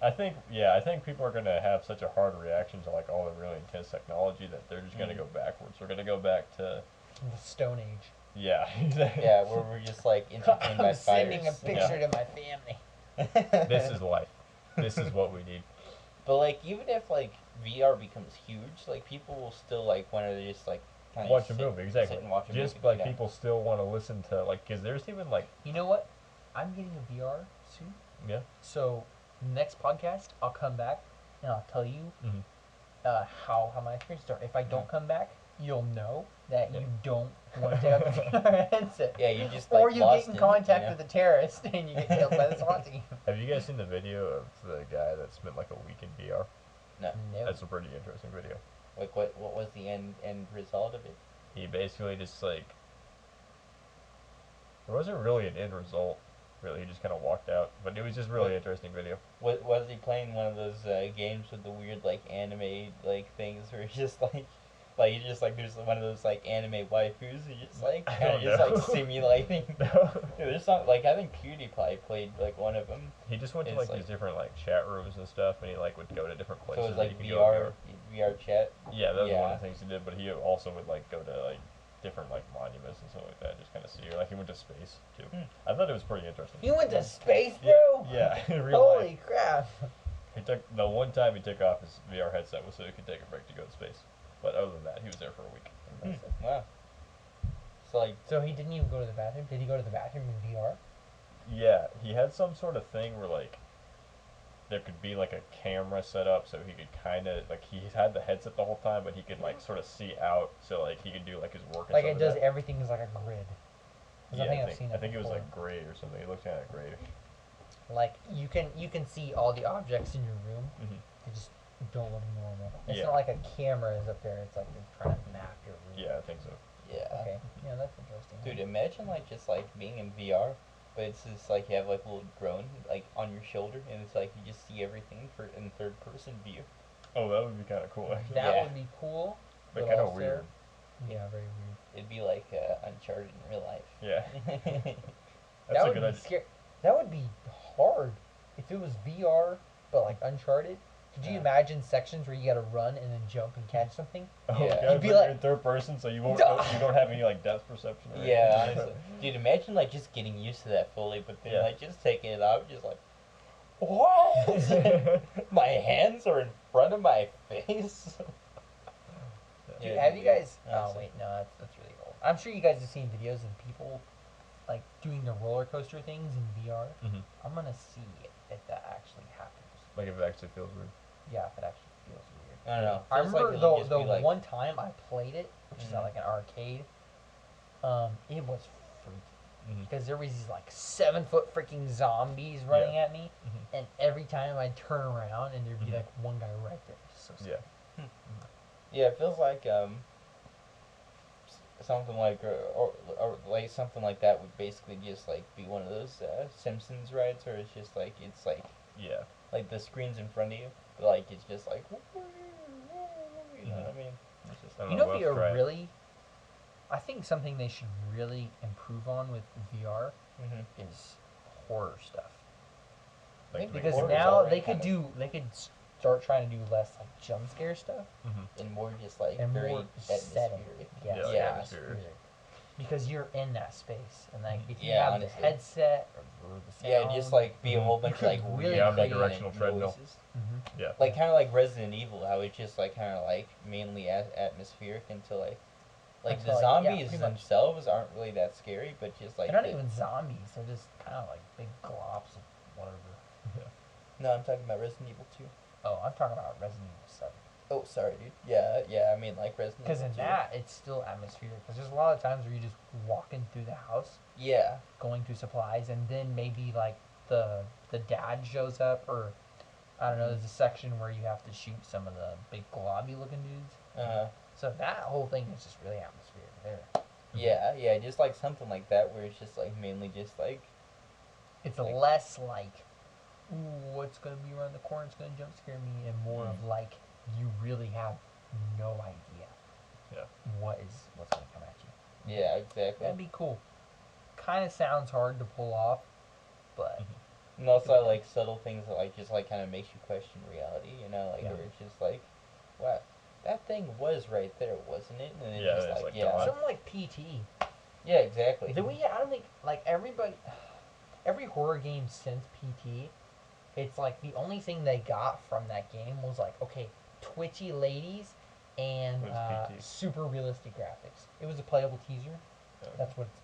I think people are gonna have such a hard reaction to like all the really intense technology that they're just gonna go backwards. They're gonna go back to The Stone Age. yeah, exactly. Yeah, where we're just like entertained by I'm sending a fires. picture to my family. This is life. This is what we need. But like, even if like VR becomes huge, like people will still like want to just like kinda Watch a sit- movie, exactly. sit and watch a Just movie, like yeah. people still want to listen to like, cause there's even like You know what? I'm getting a VR soon. yeah. So next podcast, I'll come back and I'll tell you Mhm. how my experiences are. If I don't come back, you'll know that Yeah. you don't want to take out the VR headset. Yeah, you just like Or you lost get in it, contact you know? with a terrorist and you get killed by the SWAT team. Have you guys seen the video of the guy that spent like a week in VR? No. No. That's a pretty interesting video. Like what was the end result of it? He basically just like there wasn't really an end result. Really, he just kind of walked out. But it was just really interesting video. Was he playing one of those games with the weird like anime like things where it's just like you just like there's one of those like anime waifus who just like I kinda don't just know. like simulating. Yeah, there's some like I think PewDiePie played like one of them. He just went to It's like like- these different like chat rooms and stuff, and he like would go to different So places. it was that like you could go VR chat. Yeah, that was one Yeah. of the things he did. But he also would like go to like different like monuments and stuff like that, just kind of see. Like he went to space too. I thought it was pretty interesting. You went to space, bro? Yeah, in real life. Holy crap. He took the one time he took off his VR headset was so he could take a break to go to space. But other than that, he was there for a week. Wow. So like So he didn't even go to the bathroom? Did he go to the bathroom in VR? Yeah, he had some sort of thing where like there could be like a camera set up so he could kind of like he had the headset the whole time, but he could like sort of see out so like he could do like his work. And Like stuff it does that. everything is like a grid. 'Cause Yeah, I think I've seen I think it was before. like gray or something. It looked kind of grayish. Like you can see all the objects in your room. Mhm. They just don't look normal. It's Yeah. not like a camera is up there. It's like they're trying to map your room. Yeah, I think so. yeah. Okay. Yeah, that's interesting. Dude, imagine like just like being in VR, but it's just like you have like a little drone like on your shoulder, and it's like you just see everything in third person view. Oh, that would be kind of cool. Actually. That Yeah. would be cool. But but kind of also- weird. Yeah, very weird. It'd be like Uncharted in real life. Yeah, that that's a would good be idea. scary. That would be hard if it was VR, but like Uncharted. Could you imagine sections where you gotta run and then jump and catch something? Oh, Yeah. God, You'd be but like- you're in third person, so you won't. You don't have any like depth perception. Or Yeah, anything. honestly. Dude, imagine like just getting used to that fully, but then Yeah. like just taking it out, just like, what? My hands are in front of my face. Dude, Yeah, have you guys? Oh honestly. wait, no, that's really old. I'm sure you guys have seen videos of people like doing the roller coaster things in VR. Mhm. I'm gonna see if that actually happens. Like if it actually feels weird. Yeah, if it actually feels weird. I don't know. I Feels like remember it'll just the be like, one time I played it, which is Mhm. at like an arcade. It was freaky Mm-hmm. because there was these like 7-foot freaking zombies running at me, Mhm. and every time I'd turn around and there'd be Mhm. like one guy right there. So scary. Yeah. yeah, it feels like something like or like something like that would basically just like be one of those Simpsons rides, where it's just like Yeah. like the screen's in front of you, but like it's just like you know what I mean? It's just I don't You know, know, if we'll you have to try it. really, I think something they should really improve on with VR mm-hmm. is horror stuff. Like, Because horror is now already they could start trying to do less like jump scare stuff Mm-hmm. and more just like and very more setting. atmospheric. Yes, Yeah, like Yeah. atmospheric. Because you're in that space, and like if you Yeah, have honestly. the headset or the sound, Yeah, just like be a whole bunch of could like really weird create omnidirectional treadmill. noises. Mhm. Yeah. Like kind of like Resident Evil, how it's just like kind of like mainly atmospheric until like Until, the like, yeah, zombies pretty much. themselves aren't really that scary, but just like They're not the- even zombies; they're just kind of like big globs of whatever. No, I'm talking about Resident Evil 2. Oh, I'm talking about Resident Evil 7. Oh, sorry, dude. Yeah, I mean like Resident Because Evil in 2. that, it's still atmospheric. Because there's a lot of times where you're just walking through the house, Yeah. going through supplies, and then maybe like the dad shows up, or I don't know. There's a section where you have to shoot some of the big globby looking dudes. So that whole thing is just really atmospheric there. Yeah, just like something like that where it's just like mainly just like It's Like- less like, ooh, what's gonna be around the corner? It's gonna jump scare me, and more of like you really have no idea. Yeah. What's gonna come at you? yeah, exactly. That'd be cool. Kind of sounds hard to pull off, but And also like subtle things that like just like kind of makes you question reality, you know, like Yeah. where it's just like, what, that thing was right there, wasn't it? And it's Yeah, just it's like, like yeah, gone. something like PT. yeah, exactly. I don't think like every horror game since PT, it's like the only thing they got from that game was like, okay, twitchy ladies and What is PT? super realistic graphics. It was a playable teaser. Okay. That's what it's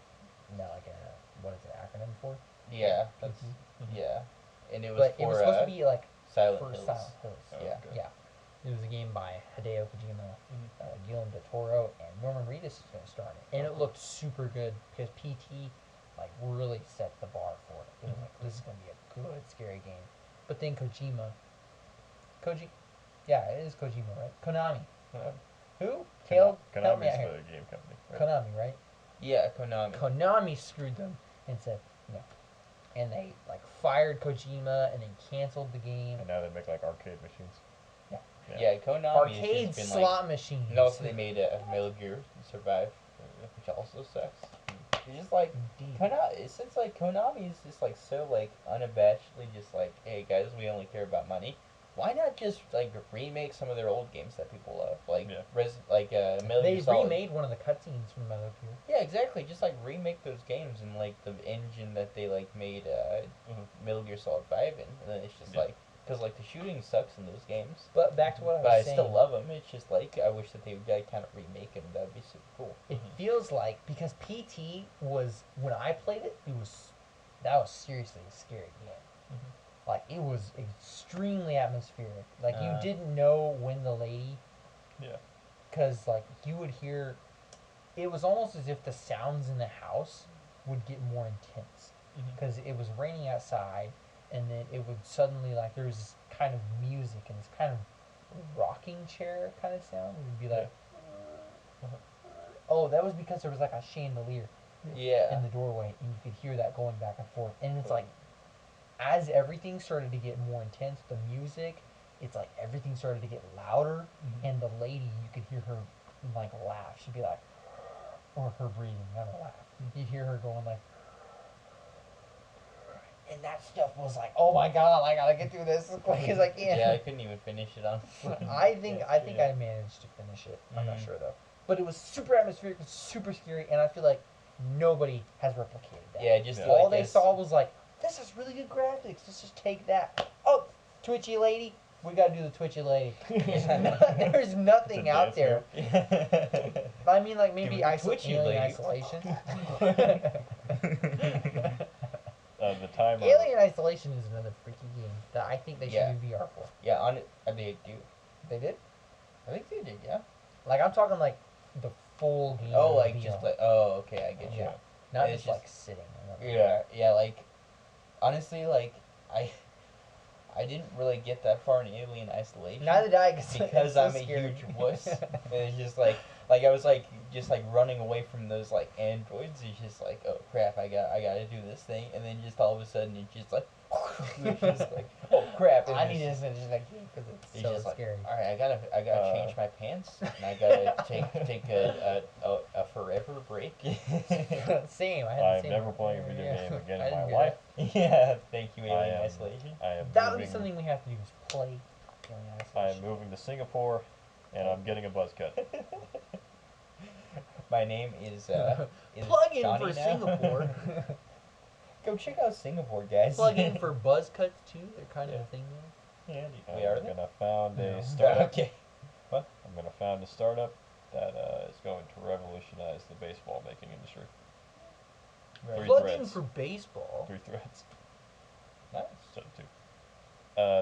not like a what is it acronym for? Yeah, that's PT. yeah, and it was But for it was supposed to be like Silent for Hills. Silent Hills. Oh, Yeah. okay. Yeah. It was a game by Hideo Kojima, Guillermo del Toro, and Norman Reedus is going to star in it. And it looked super good because PT like really set the bar for it. It was like, this is going to be a good, scary game. But then yeah, it is Kojima, right? Konami. Yeah. Who? Caleb, help me Konami's out here. the game company. Right? Konami, right? Yeah, Konami. Konami screwed them and said no. And they like fired Kojima and then canceled the game. And now they make like arcade machines. Yeah, Konami Arcade has just been slot machines. like. No, so they made a Metal Gear Survive, which also sucks. It's just like Indeed. Konami. Since like Konami is just like so like unabashedly just like, hey guys, we only care about money. Why not just like remake some of their old games that people love, like Yeah. Metal They Gear Solid. remade one of the cutscenes from Metal Gear. Yeah, exactly. Just like remake those games in like the engine that they like made Metal Gear Solid 5 in, and then it's just Yeah. like, because like the shooting sucks in those games. But back to what I was But I saying. still love them. It's just like I wish that they would like, kind of remake them. That'd be super cool. It feels like because PT was when I played it, that was seriously a scary game. Like it was extremely atmospheric. Like you didn't know when the lady. Yeah. Because like you would hear, it was almost as if the sounds in the house would get more intense. Because it was raining outside, and then it would suddenly like there was this kind of music and this kind of rocking chair kind of sound. It would be like, oh, that was because there was like a chandelier Yeah. in the doorway, and you could hear that going back and forth. And it's like, as everything started to get more intense, the music, it's like everything started to get louder, and the lady, you could hear her like laugh. She'd be like, or her breathing, not a laugh. You'd hear her going like, and that stuff was like, oh my god, I gotta get through this as quick as I can. Yeah, I couldn't even finish it on. I think I managed to finish it. I'm not sure though. But it was super atmospheric, it was super scary, and I feel like nobody has replicated that. Yeah, just all they saw was like, this is really good graphics. Let's just take that. Oh, twitchy lady. We gotta do the twitchy lady. There's nothing out there. I mean, like maybe Alien Isolation. The timer. Alien Isolation is another freaky game that I think they should do VR for. Yeah, on it, they do. They did? I think they did. Yeah. Like I'm talking like the full game. Oh, like VR. just like okay, I get you. Yeah. Not It's just like sitting. Yeah, like honestly, like I didn't really get that far in Alien Isolation. Neither did I, because I'm a huge wuss. It's just like I was like just like running away from those like androids. It's just like, oh crap, I gotta do this thing, and then just all of a sudden it's just like, it's just like, oh crap. I need to just like because it's so just scary. Like, all right, I gotta change my pants, and I gotta take a forever break. Same. I'm never playing a video game again in my life. Yeah, thank you, Alien Isolation. That'll be something we have to do is play Alien Isolation. I am moving to Singapore, and I'm getting a buzz cut. My name is plug in Johnny for now. Singapore. Go check out Singapore, guys. Plug in for buzz cuts too. They're kind of a thing now. Yeah, I'm gonna found a startup. Okay. What? I'm gonna found a startup that is going to revolutionize the baseball making industry. Right. Plug in threads. for baseball. 3 threads. Nice. So 2.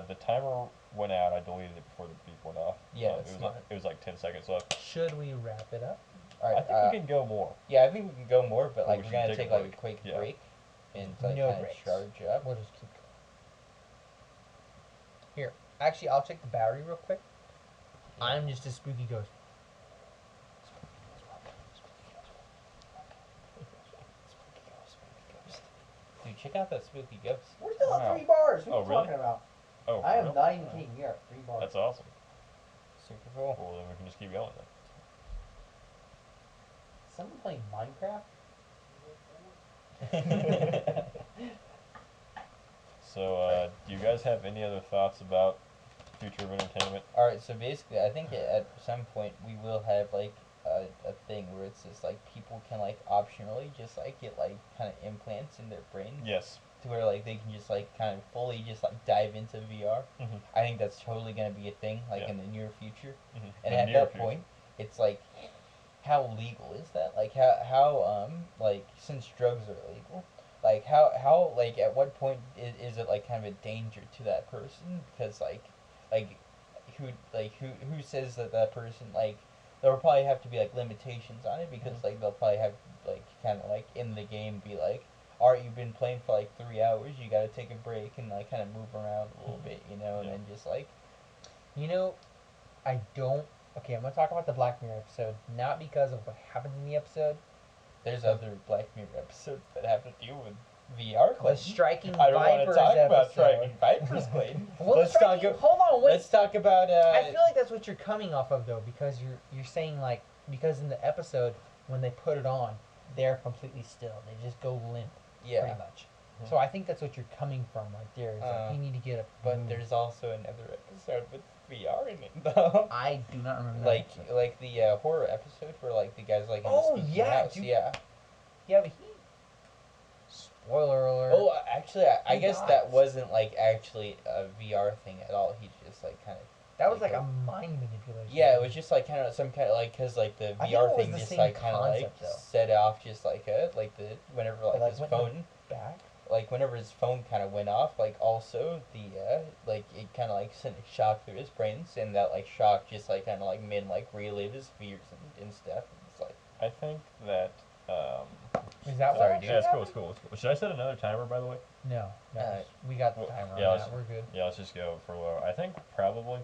The timer went out. I deleted it before the beep went off. Yeah, it that's was smart. it was like 10 seconds left. Should we wrap it up? All right. I think we can go more. Yeah, I think we can go more, but But like we we're should gonna take take a like a break. quick Yeah. break and like No kind of breaks. charge up. We'll just keep going. Here, actually, I'll check the battery real quick. Yeah. I'm just a spooky ghost. Dude, check out that spooky ghost. We're still Wow. at 3 bars. What Oh, are you really? talking about? Oh, I am real? not even kidding. We are at 3 bars. That's awesome. Super cool. Well, then we can just keep going then. Someone playing Minecraft? So, do you guys have any other thoughts about future of entertainment? All right, so basically, I think at some point we will have like a thing where it's just like people can like optionally just like get like kind of implants in their brains. Yes. To where like they can just like kind of fully just like dive into VR. Mm-hmm. I think that's totally gonna be a thing like Yeah. in the near future. Mm-hmm. And at that point, it's like, how legal is that? Like how like since drugs are illegal, like how like at what point is it like kind of a danger to that person? Because like who says that that person like there will probably have to be like limitations on it because like they'll probably have like kind of like in the game be like, all right, you've been playing for like 3 hours, you got to take a break and like kind of move around a little bit, you know, and Yeah. then just like. You know, I don't. Okay, I'm gonna talk about the Black Mirror episode, not because of what happens in the episode. There's other Black Mirror episodes that have to do with VR. The Clayton. Striking I don't want to Vipers talk about episode. Striking Vipers, Clayton. Well, let's talk. hold on, wait. Let's talk about. I feel like that's what you're coming off of though, because you're saying like because in the episode when they put it on, they're completely still. They just go limp, yeah, pretty much. So I think that's what you're coming from right there. Is like you need to get a. but there's also another episode with VR in it though. I do not remember that. like episode. the horror episode where like the guys like in Oh, the spooky yeah, house. dude. Yeah. Yeah, but he. Spoiler alert. Oh, actually, I He guess dies. that wasn't like actually a VR thing at all. He just like kind of. That was like a mind manipulation. Yeah, it was just like kind of some kind of like because like the I think VR it was thing the just same like kind of like concept, though. set off just like the whenever like like, his went phone back. like whenever his phone kind of went off like also the like it kind of like sent a shock through his brains and that like shock just like kind of like made him like relive his fears and stuff. It's like I think that. Is that Sorry, what? dude. Yeah, it's cool. It's cool. It's cool. Should I set another timer, by the way? No, Alright. we got the Well, timer yeah, on let's- that. We're good. Yeah, let's just go for lower. I think probably,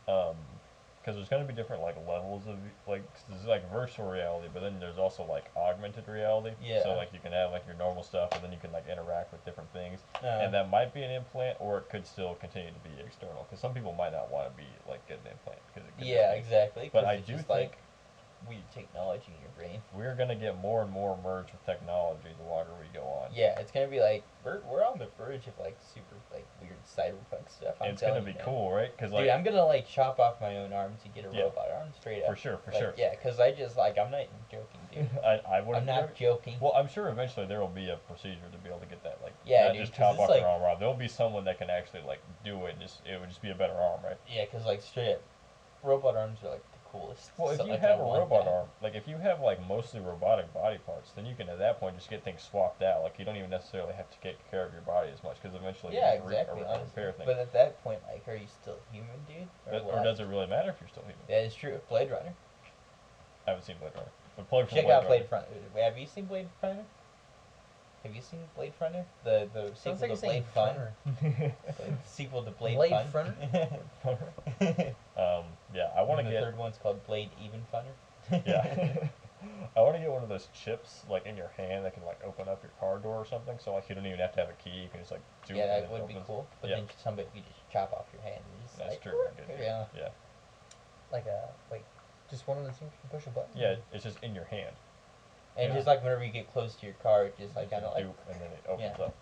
because there's going to be different like levels of like 'cause there's like virtual reality, but then there's also like augmented reality. Yeah. So like you can have like your normal stuff, and then you can like interact with different things, Uh. and that might be an implant, or it could still continue to be external. Because some people might not want to be like get an implant because it could yeah, just be- exactly. But 'cause I it's do just, think weird technology in your brain. We're gonna get more and more merged with technology the longer we go on. Yeah, it's gonna be like we're on the verge of like super like weird cyberpunk stuff. And it's gonna be cool, right? Cause like, dude, I'm gonna like chop off my own arm to get a robot arm straight up. For sure, for like, sure. Yeah, cause I just like I'm not even joking, dude. I wouldn't. I'm not joking. Well, I'm sure eventually there will be a procedure to be able to get that, like, yeah, not dude, just chop off like, your arm off. There'll be someone that can actually like do it. It would just be a better arm, right? Yeah, cause like straight up, robot arms are like the coolest. Well, if so, you like, have a robot arm, like if you have like mostly robotic body parts, then you can at that point just get things swapped out. Like you don't even necessarily have to take care of your body as much because eventually yeah, you can exactly, repair things. But at that point, like, are you still human, dude? Or does it really matter if you're still human? That is true. Blade Runner. I haven't seen Blade Runner. But Check out Blade Runner. Have you seen Blade Runner? Have you seen Blade Runner? The sequel to Blade Fun. Sequel to Blade Fun. Yeah, I want to get. The third one's called Blade Even Funner. Yeah. I want to get one of those chips like in your hand that can like open up your car door or something. So like you don't even have to have a key. You can just like do it. Yeah, that would be cool. But then somebody you just chop off your hand and just That's like, true. Yeah. Yeah. Like just one of those things you can push a button. Yeah, it's just in your hand. And just like whenever you get close to your car, it just like kind of like, and then it opens up.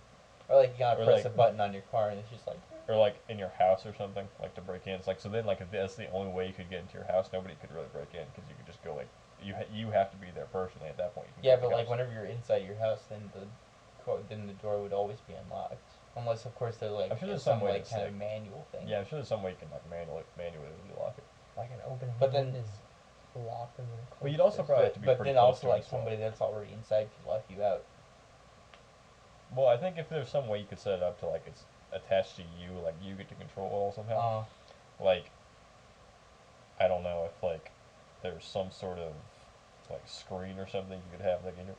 Or like you gotta press like, a button on your car and it's just like. Or like in your house or something, like to break in. It's like so then like if that's the only way you could get into your house, nobody could really break in because you could just go like you have to be there personally at that point. Yeah, but like whenever you're inside your house, then the door would always be unlocked, unless of course there's like I'm sure there's some way like kind of manual thing. Yeah, I'm sure there's some way you can like manually lock it. Like an open but then is locked and then closed. But you'd also probably have to be but pretty then close also to like somebody that's already inside could lock you out. Well, I think if there's some way you could set it up to like it's attached to you, like you get to control it all somehow. Like, I don't know if like there's some sort of like screen or something you could have like in your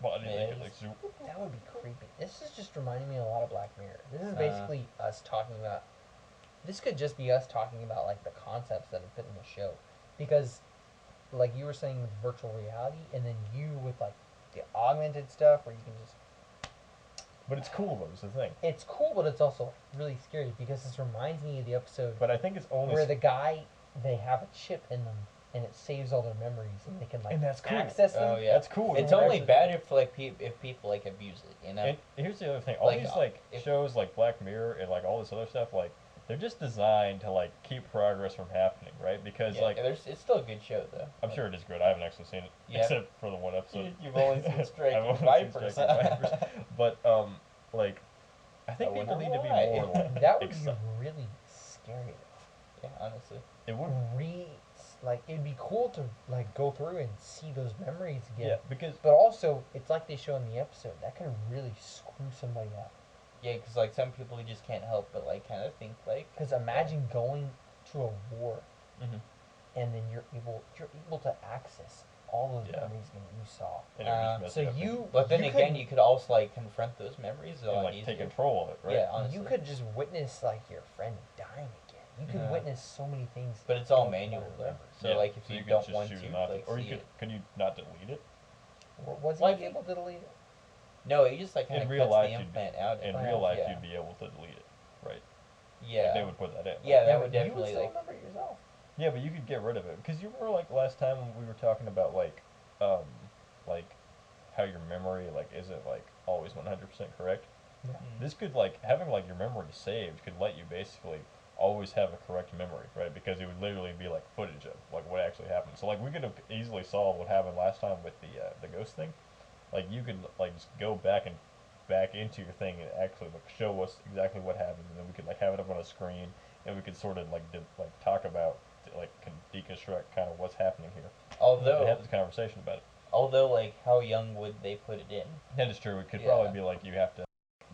body. That would be creepy. This is just reminding me a lot of Black Mirror. This is basically us talking about. This could just be us talking about like the concepts that have fit in the show, because, like you were saying with virtual reality, and then you with like the augmented stuff where you can just. But it's cool though, is the thing. It's cool, but it's also really scary because this reminds me of the episode. But I think it's only where the guy, they have a chip in them and it saves all their memories and they can like and that's cool. access them. Oh yeah, that's cool. It's only bad if like if people like abuse it, you know. And here's the other thing: all like, these like shows like Black Mirror and like all this other stuff, like they're just designed to like keep progress from happening, right? Because like it's still a good show though. I'm sure it is good. I haven't actually seen it except for the one episode. You've only seen Strike Vipers. But like I think people need to be more like that would be really scary. Yeah, honestly, it would like it'd be cool to like go through and see those memories again. Yeah, because but also it's like they show in the episode that could really screw somebody up. Yeah, because like some people just can't help but like kind of think like. Because imagine going to a war, and then you're able to access all those memories that you saw. So you. But then again, you could also like confront those memories and like take control of it, right? Yeah, honestly. You could just witness like your friend dying again. You could witness so many things. But it's all manual though. So like if you don't want to, like, or you could you not delete it? Was he able to delete it? No, he just like kind of cuts the implant out. In real life, you'd be able to delete it, right? Yeah. Like they would put that in. Yeah, that would definitely you would still remember it yourself. Yeah, but you could get rid of it because you remember like last time when we were talking about like how your memory like isn't like always 100% correct. Yeah. This could like having like your memory saved could let you basically always have a correct memory, right? Because it would literally be like footage of like what actually happened. So like we could have easily saw what happened last time with the ghost thing. Like you could like just go back into your thing and actually like show us exactly what happened, and then we could like have it up on a screen, and we could sort of like talk about like deconstruct kind of what's happening here. Although have this conversation about it. Although like how young would they put it in? That is true. It could probably be like you have to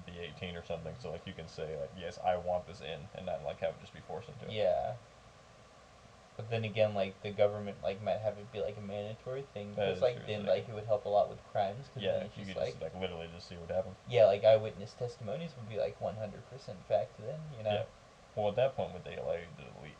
be 18 or something, so like you can say like yes I want this in, and not like have it just be forced into it. Yeah. But then again, like the government like might have it be like a mandatory thing, because like then like it would help a lot with crimes. Cause yeah, then it's you just, could just like literally just see what happened. Yeah, like eyewitness testimonies would be like 100% fact then, you know. Yeah. Well, at that point, would they allow you to delete?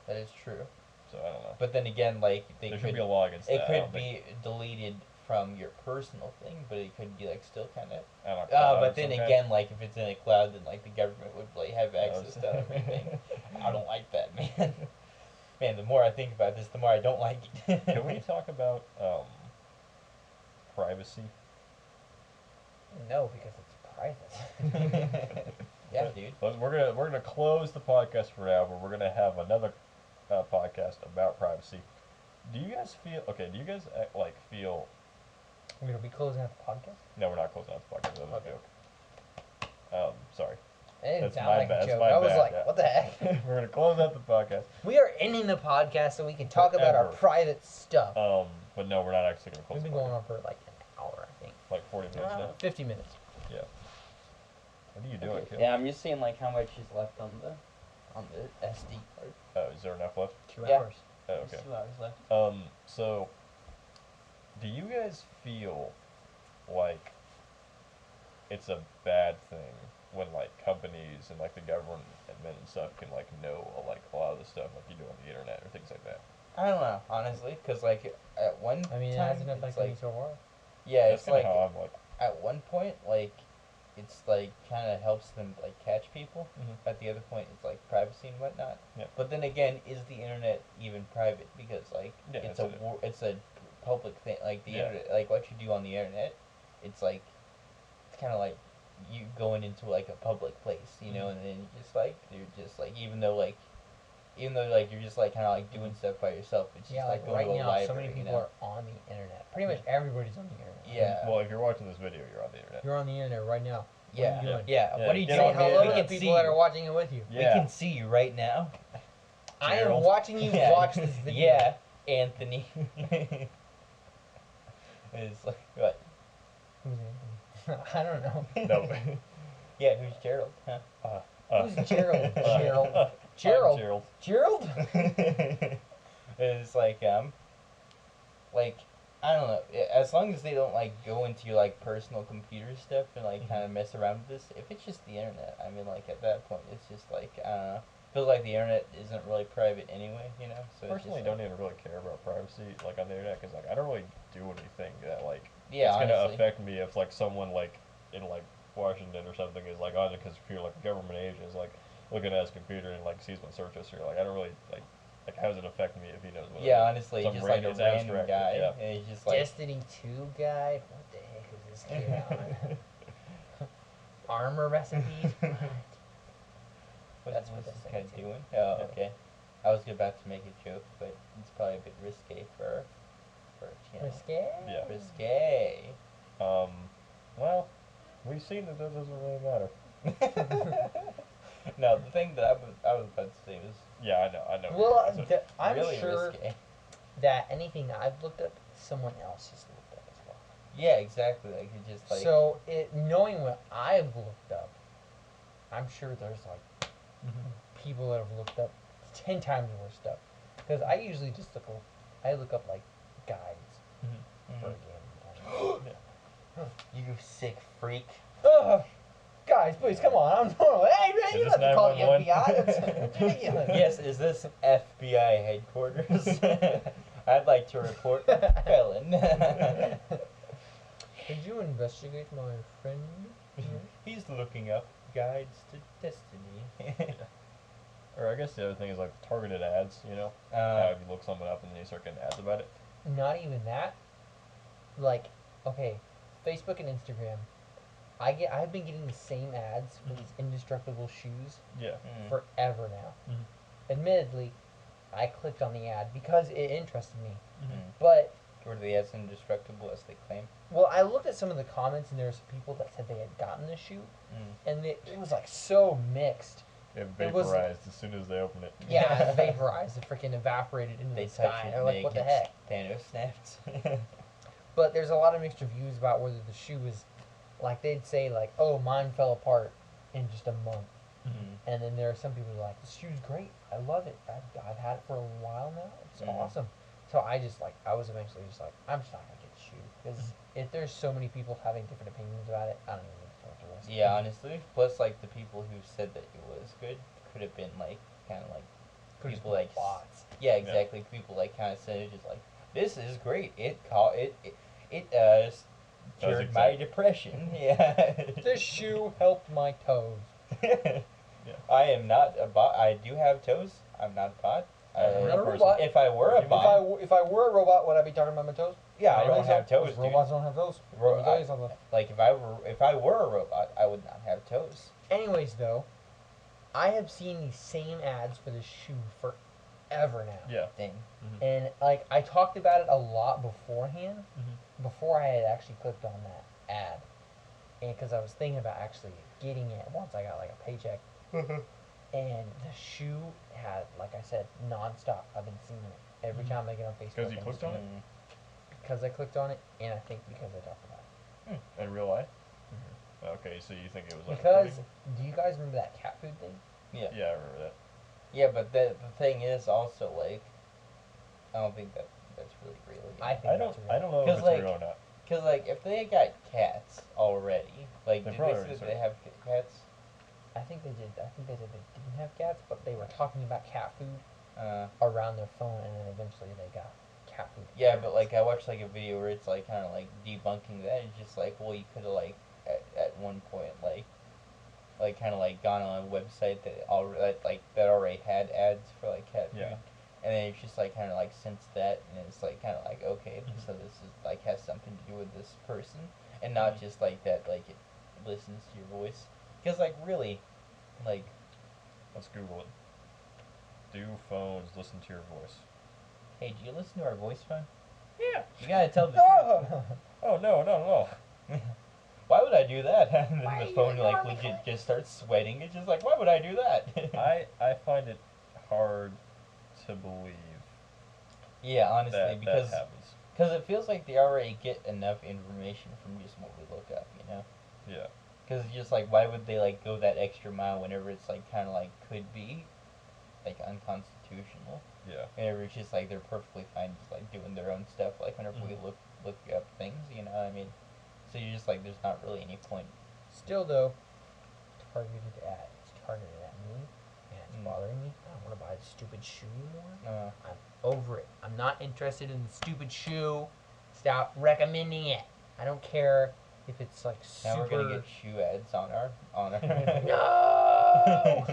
That is true. So I don't know. But then again, like there should be a law against that. It could be deleted from your personal thing, but it could be like still kind of. But then again, like if it's in a cloud, then like the government would like have access to everything. I don't like that, man. Man, the more I think about this, the more I don't like it. Can we talk about privacy? No, because it's private. Yeah, dude. We're gonna close the podcast for now, but we're gonna have another podcast about privacy. Do you guys feel okay? Do you guys like feel? We're gonna be closing out the podcast. No, we're not closing out the podcast. That was Okay. a joke. Sorry. It didn't That's sound my like bad. a That's joke. my I was bad, like, yeah. what the heck? We're gonna close out the podcast. We are ending the podcast so we can talk about our Forever. private stuff. But no, we're not actually gonna close. We've been the going podcast. on for like an hour, I think. Like 40 minutes now. 50 minutes. Yeah. What are you doing, kid? Yeah, I'm just seeing like how much is left on the SD card. Oh, is there enough left? 2 Yeah. hours. Oh, There's okay. 2 hours left. So, do you guys feel like it's a bad thing when like companies and like the government and stuff can like know like a lot of the stuff like you do on the internet or things like that? I don't know, honestly, because like at one I mean, it time, hasn't it's affected like, me so far. yeah, That's it's kinda like how I'm like. at one point, like it's like kind of helps them like catch people. Mhm. At the other point, it's like privacy and whatnot. Yeah. But then again, is the internet even private? Because like Yeah, it's that's it's a public thing. Like the Yeah. internet, like what you do on the internet, it's like it's kind of like you going into like a public place, you know, Mhm. and then you just like you're just like even though like you're just like kind of like doing stuff by yourself, it's Yeah, just like like going right to a now, library. so many you people know? are on the internet. Pretty much everybody's on the internet. Yeah. Well, if you're watching this video, you're on the internet. You're on the internet right now. What Yeah, are you doing? yeah. Yeah, What are you get doing? on Say the hello to internet. the people that are watching it with you. Yeah. We can see you right now. I am Gerald. watching you Yeah. watch this video. Yeah, Anthony. It's like what? Who's Anthony? I don't know. No. Yeah, who's Gerald? Huh? Who's Gerald? Gerald. I'm Gerald. Gerald. Gerald? It's like I don't know. As long as they don't like go into your like personal computer stuff and like kind of mess around with this. If it's just the internet, I mean, like at that point, it's just like I don't know. Feels like the internet isn't really private anyway, you know. So Personally, it's don't just, even really care about privacy like on the internet because like I don't really do anything that like yeah, it's gonna honestly. affect me if like someone like in like Washington or something is like on the computer like a government agent is like looking at his computer and like sees my search history. Like I don't really like how does it affect me if he knows what? Yeah, it is? honestly, Some just like a it's random abstract, guy, Yeah. and he's just like, Destiny 2 guide? What the heck is this kid on? Armor recipes? What? what's what this this guy thing is. doing? Oh, Yeah. okay. I was about to make a joke, but it's probably a bit risque for a channel. Risque? Yeah. Risque. Well, we've seen that doesn't really matter. No, the thing that I was about to say was Yeah, I know. Well, So- I'm really sure risque. that anything I've looked up, someone else has looked up as well. Yeah, exactly. Like it just like So, knowing what I've looked up, I'm sure there's like people that have looked up 10 times more stuff. Because I usually just look up like guides for a game. you sick freak. Ugh. Guys, please come on. I'm normal. Hey man, Is you this don't have to call the 911? FBI. That's ridiculous. Yes, is this FBI headquarters? I'd like to report felon. Did you investigate my friend? He's looking up guides to destiny. Or I guess the other thing is like targeted ads. You know, if you look something up and then you start getting ads about it. Not even that. Like, okay, Facebook and Instagram. I've been getting the same ads for these indestructible shoes Yeah. forever now. Mhm. Admittedly, I clicked on the ad because it interested me. Mhm. But Were they as indestructible as they claim? well, I looked at some of the comments and there were some people that said they had gotten the shoe, Mm. and it was like so mixed. It It was- vaporized as soon as they open it. Yeah, it vaporized, it freaking evaporated into They the touch sky. it I'm and like, they what the get heck? Thanos snaps. But there's a lot of mixed reviews about whether the shoe was, like they'd say like, oh, mine fell apart in just a month. Mhm. And then there are some people who are like, this shoe's great. I love it. I've had it for a while now. It's Mhm. awesome. So I was eventually just like, I'm just not going to get the shoe. Because if there's so many people having different opinions about it, I don't even need to talk to the rest. Yeah, honestly. Plus, like the people who said that it was good could have been like kind of like Could've people just like been bots. Yeah, exactly. People like kind of said it just like this is great. It cured my exact- depression. Yeah. This shoe helped my toes. I am not a bot. I do have toes. I'm not a bot. I'm not a person. robot. If I were a If bot, If I were a robot, would I be talking about my toes? yeah, I don't don't think have so, toes, 'cause dude. robots don't have toes. Ro- Let me tell I- you something. Like if I were a robot, I would not have toes. Anyways, though, I have seen these same ads for this shoe forever now. Yeah. Dang. And like I talked about it a lot beforehand, before I had actually clicked on that ad, and because I was thinking about actually getting it once I got like a paycheck. And the shoe had, like I said, nonstop. I've been seeing it every time I get on Facebook. Because you and clicked on it? Because I clicked on it, and I think because I talked about it. In real life? Okay, so you think it was like Because recording? do you guys remember that cat food thing? Yeah. Yeah, I remember that. Yeah, but the thing is also like, I don't think that's really real. I think I that's don't real. I don't know if 'Cause, it's like, real or not. Because like if they got cats already, like They did probably they already say they have cats? I think they did. I think they said they didn't have cats, but they were talking about cat food Uh, around their phone, and then eventually they got cat food. yeah, but like I watched like a video where it's like kind of like debunking that. It's just like, well, you could have like at one point like kind of like gone on a website that already had ads for like cat food. Yeah. And then it's just like kind of like since that, and it's like kind of like okay, so this is like has something to do with this person, and not just like that like it listens to your voice. Because like really, like Let's Google it. Do phones listen to your voice? hey, do you listen to our voice phone? Yeah. You gotta tell the Oh no, no, truth. Why would I do that? And Why then the you phone like ignoring me, legit just starts sweating. It's just like, why would I do that? no. I find it hard to believe yeah, honestly, that because that happens. it feels like they already get enough information from just what we look up, you know. Yeah. Because it's just like, why would they like go that extra mile whenever it's like kind of like could be like unconstitutional? Yeah. Whenever it's just like they're perfectly fine just like doing their own stuff. Like whenever we look up things, you know what I mean? So you're just like, there's not really any point. Still though, targeted ad. It's targeted at me, and it's Mm. bothering me. I don't want to buy the stupid shoe anymore. Uh, I'm over it. I'm not interested in the stupid shoe. Stop recommending it. I don't care if it's like super. now we're gonna get shoe ads on our No!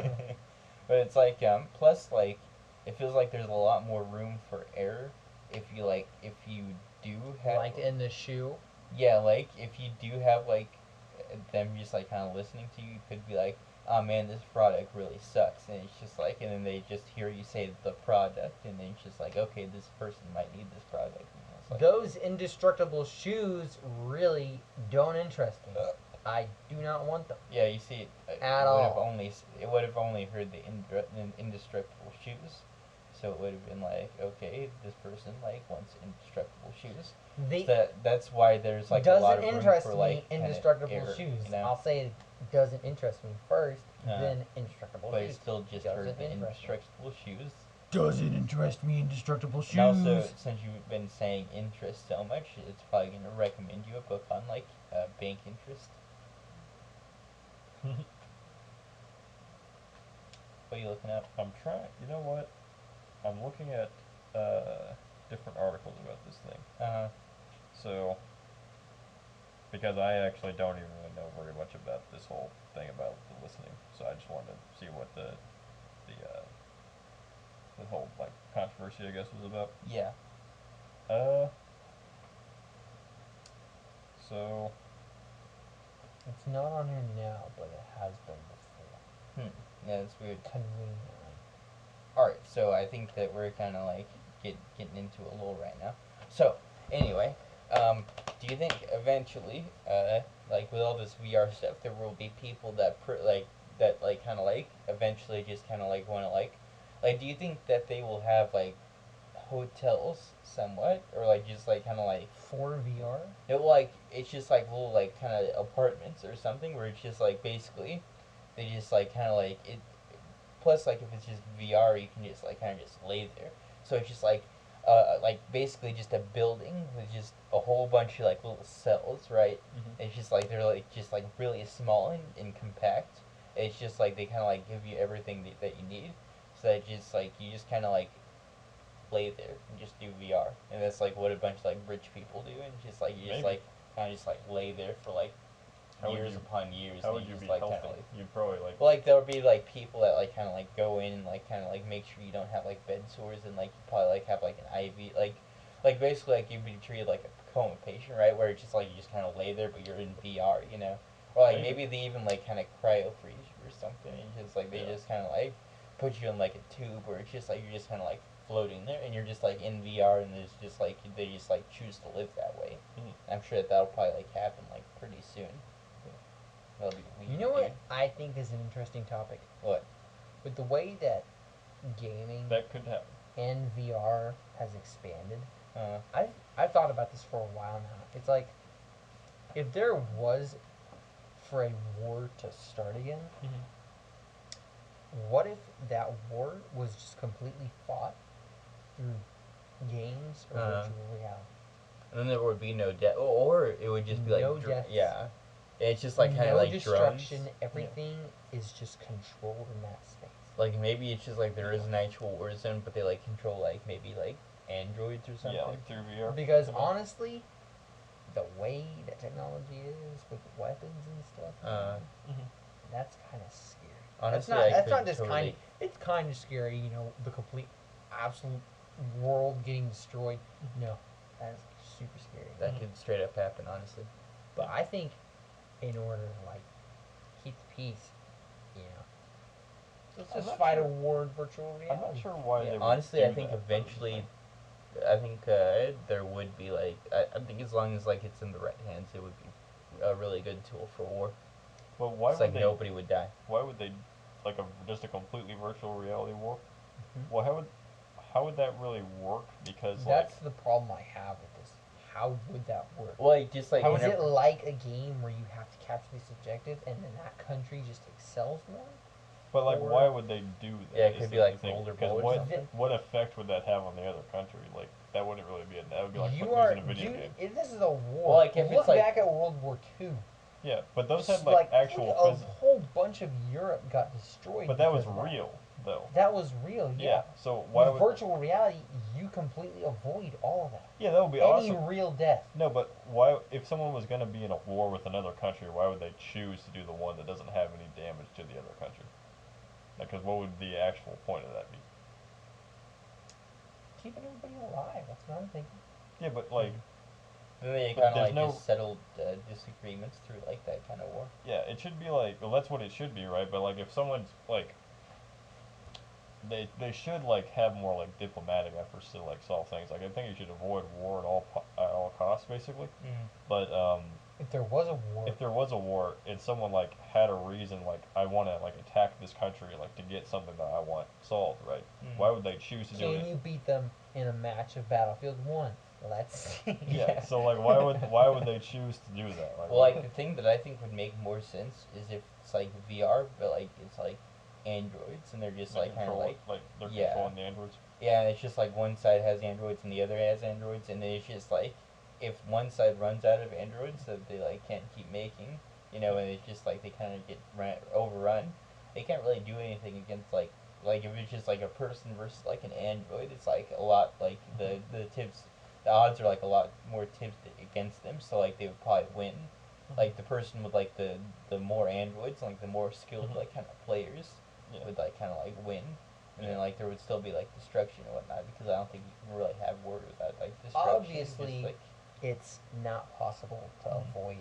But it's like plus like it feels like there's a lot more room for error if you do have Like in the shoe. yeah, like if you do have like them just like kind of listening to you, you could be like, oh man, this product really sucks, and it's just like, and then they just hear you say the product, and then it's just like, okay, this person might need this product. And it's like, Those indestructible shoes really don't interest me. I do not want them. yeah, you see, At all. It would have only heard the indestructible shoes, so it would have been like, okay, this person like wants indestructible shoes. That's why there's like a lot doesn't of room interest for me like kinda indestructible error, shoes. you know? I'll say it doesn't interest me first, Uh, then indestructible But shoes. it's still just Doesn't heard the interest me. indestructible shoes. Doesn't interest me indestructible shoes. And also, since you've been saying interest so much, it's probably going to recommend you a book on like bank interest. What are you looking up? I'm trying. You know what? I'm looking at different articles about this thing. So, because I actually don't even really know very much about this whole thing about the listening, so I just wanted to see what the whole like controversy, I guess, was about. Yeah. So It's not on here now, but it has been before. Yeah, that's weird. Conveniently. Alright, so I think that we're kind of like getting into a lull right now. So, anyway, do you think eventually, like with all this VR stuff, there will be people that kind of like eventually just kind of like want to like, do you think that they will have like hotels somewhat, or like just like kind of like For VR? it's just like little like kind of apartments or something where it's just like basically they just like kind of like it. Plus, like if it's just VR, you can just like kind of just lay there. So it's just like basically just a building with just a whole bunch of like little cells, right? It's just like they're like just like really small and compact. It's just like they kind of like give you everything that you need. So that just like you just kind of like lay there and just do VR, and that's like what a bunch of like rich people do, and just like you just Maybe. like kind of just like lay there for like years upon years. How and would you you just be like healthy? kind of like. You'd probably like. Well, like there would be like people that like kind of like go in and like kind of like make sure you don't have like bed sores and like you probably like have like an IV like basically like you'd be treated like a coma patient, right? Where it's just like you just kind of lay there but you're in VR, you know, or like maybe they even like kind of cryo freeze you or something and just like they just kind of like put you in like a tube where it's just like you're just kind of like floating there and you're just like in VR and there's just like they just like choose to live that way. I'm sure that'll probably like happen like pretty soon. That'll be weird, You know what dude. I think is an interesting topic? What? With the way that gaming That could happen. and VR has expanded, Uh, I've thought about this for a while now. It's like, if there was for a war to start again, what if that war was just completely fought through games or virtual reality? and then there would be no death, or it would just be like No deaths. yeah, it's just like kind of no like destruction. drones. Everything is just controlled in that space. Like maybe it's just like there is an actual war zone, but they like control like maybe like androids or something. Yeah, like through VR. Because honestly, the way that technology is with weapons and stuff, that's kind of scary. Honestly, that's not just kind of. It's kind of scary, you know, the complete, absolute world getting destroyed. No, that's super scary. That could straight up happen, honestly. But I think, in order to like keep the peace, you know, let's I'm just not fight sure- a war in virtual reality. I'm not sure why they would Honestly, do I think that. eventually, I think there would be like I think as long as like it's in the right hands, it would be a really good tool for war. But why It's would like they? nobody would die. Why would they, like just a completely virtual reality war? Mhm. Well, how would that really work? Because That's the problem I have with this. How would that work? Well, like just like Is whenever, it like a game where you have to capture these objectives and then that country just excels more? but like, or- why would they do that? Yeah, it is could be the like thing. roller 'Cause ball or what something. what effect would that have on the other country? Like that wouldn't really be that would be like you losing are, a video dude. game. If this is a war. Well, like, if look it's like- back at World War II. Yeah, but those had Just, like actual a physical. whole bunch of Europe got destroyed. But that was because of real though. That was real. Yeah. So why With would? virtual reality, you completely avoid all of that. Yeah, that would be Any awesome. real death. No, but why? If someone was going to be in a war with another country, why would they choose to do the one that doesn't have any damage to the other country? Because what would the actual point of that be? Keeping everybody alive. That's what I'm thinking. Yeah, but like, then they But kind of there's like no- just settled disagreements through like that kind of war. yeah, it should be like, well, that's what it should be, right? But like, if someone's like, they should like have more like diplomatic efforts to like solve things. Like, I think you should avoid war at all costs, basically. But If there was a war, if there was a war and someone like had a reason, like I want to like attack this country, like to get something that I want solved, right? Why would they choose to do can it? you beat them in a match of Battlefield 1? Let's see. Yeah. So like, why would they choose to do that? Like, Well, like the thing that I think would make more sense is if it's like VR, but like it's like androids, and they're just like kind of like they're yeah. controlling the androids. yeah, and it's just like one side has androids and the other has androids, and then it's just like if one side runs out of androids that they like can't keep making, you know, and it's just like they kind of get overrun. They can't really do anything against like if it's just like a person versus like an android, it's like a lot like the odds are like a lot more tipped against them, so like they would probably win. Like the person with like the more androids, like the more skilled like kind of players would like kind of like win, and then like there would still be like destruction and whatnot, because I don't think you can really have war without like destruction. Obviously, just, like, it's not possible to avoid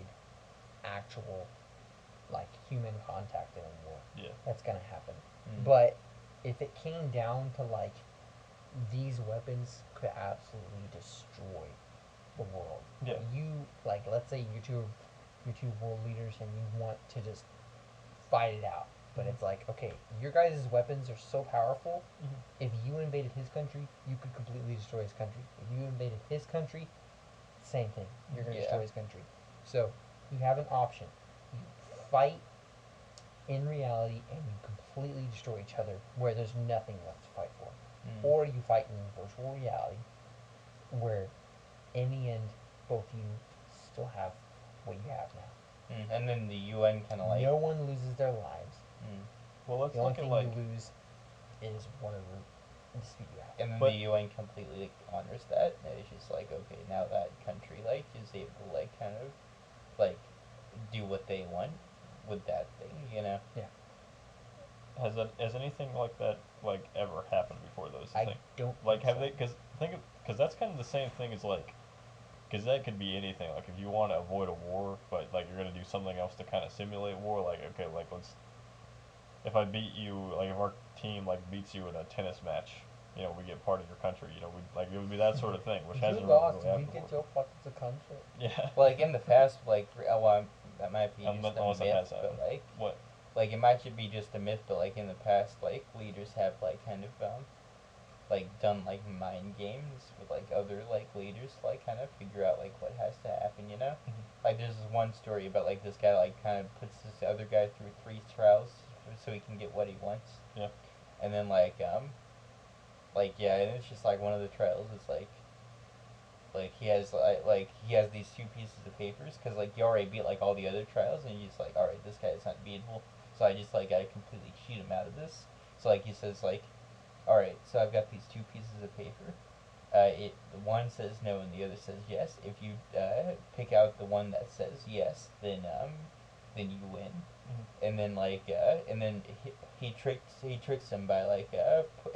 actual, like, human contact in a war. Yeah. That's gonna happen. Mm. But if it came down to like, these weapons could absolutely destroy the world. Yeah. You like, let's say you're two world leaders and you want to just fight it out. But it's like, okay, your guys' weapons are so powerful. If you invaded his country, you could completely destroy his country. If you invaded his country, same thing. You're going to destroy his country. So you have an option. You fight in reality and you completely destroy each other where there's nothing left to fight for. Or you fight in virtual reality where in the end, both you still have what you have now. And then the UN kind of like No one loses their lives. Well, let's The only look at thing like. you lose is whatever dispute you have. and then But- the UN completely like, honors that, and it's just like okay, now that country like is able to like kind of like do what they want with that thing, you know. Has anything like that like ever happened before though? Is the I thing. don't Like think have so. they? Because that's kind of the same thing as like, because that could be anything. Like if you want to avoid a war, but like you're gonna do something else to kind of simulate war. Like okay, like if I beat you, like if our team like beats you in a tennis match, we get part of your country. We like it would be that sort of thing, which If you hasn't lost, really we happened get before. your part of the country. Yeah. Like in the past, like that might be just a Unless it myth, has but happened. What? like it might just be just a myth, but like in the past, like leaders have like kind of like done like mind games with like other like leaders to like kind of figure out like what has to happen, you know? Like there's this one story about like this guy like kind of puts this other guy through 3 trials so he can get what he wants. Yeah. And then like yeah, and it's just like one of the trials is like he has these 2 pieces of papers because like you already beat like all the other trials and you just like all right, this guy is not beatable, so I just like gotta completely cheat him out of this. So like he says like, all right, so I've got these 2 pieces of paper. One says no and the other says yes. If you pick out the one that says yes, then you win. And then and then he tricks him by like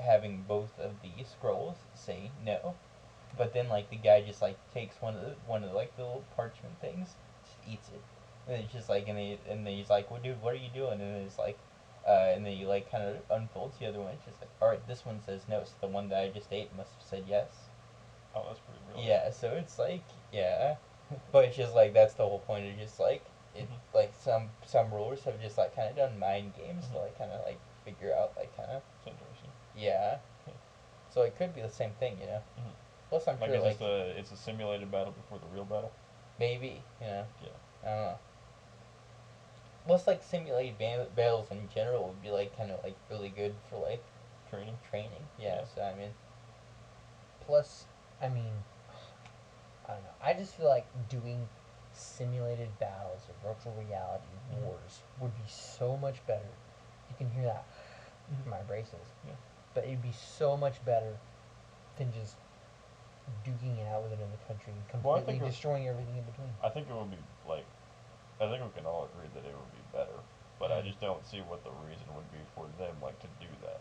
having both of the scrolls say no. But then like the guy just like takes one of the, like the little parchment things, just eats it, and it's just like and then he's like, well, dude, what are you doing? And then it's like, and then he like kind of unfolds the other one. It's just like, all right, this one says no, so the one that I just ate must have said yes. Oh, that's pretty real. Yeah, so it's like yeah, but it's just like that's the whole point. Of just like like some rulers have just like kind of done mind games to like kind of like figure out like kind of It's interesting. yeah. So it could be the same thing, you know. Plus, I'm Like sure like it's a simulated battle before the real battle. maybe you know. Yeah. I don't know. Plus, like simulated battles in general would be like kind of like really good for like Training. training. Yeah. So I mean, Plus, I mean, I don't know. I just feel like doing simulated battles or virtual reality wars would be so much better. You can hear that in my braces. Yeah. But it'd be so much better than just duking it out with another country and completely destroying everything in between. I think it would be like, I think we can all agree that it would be better, but I just don't see what the reason would be for them like to do that.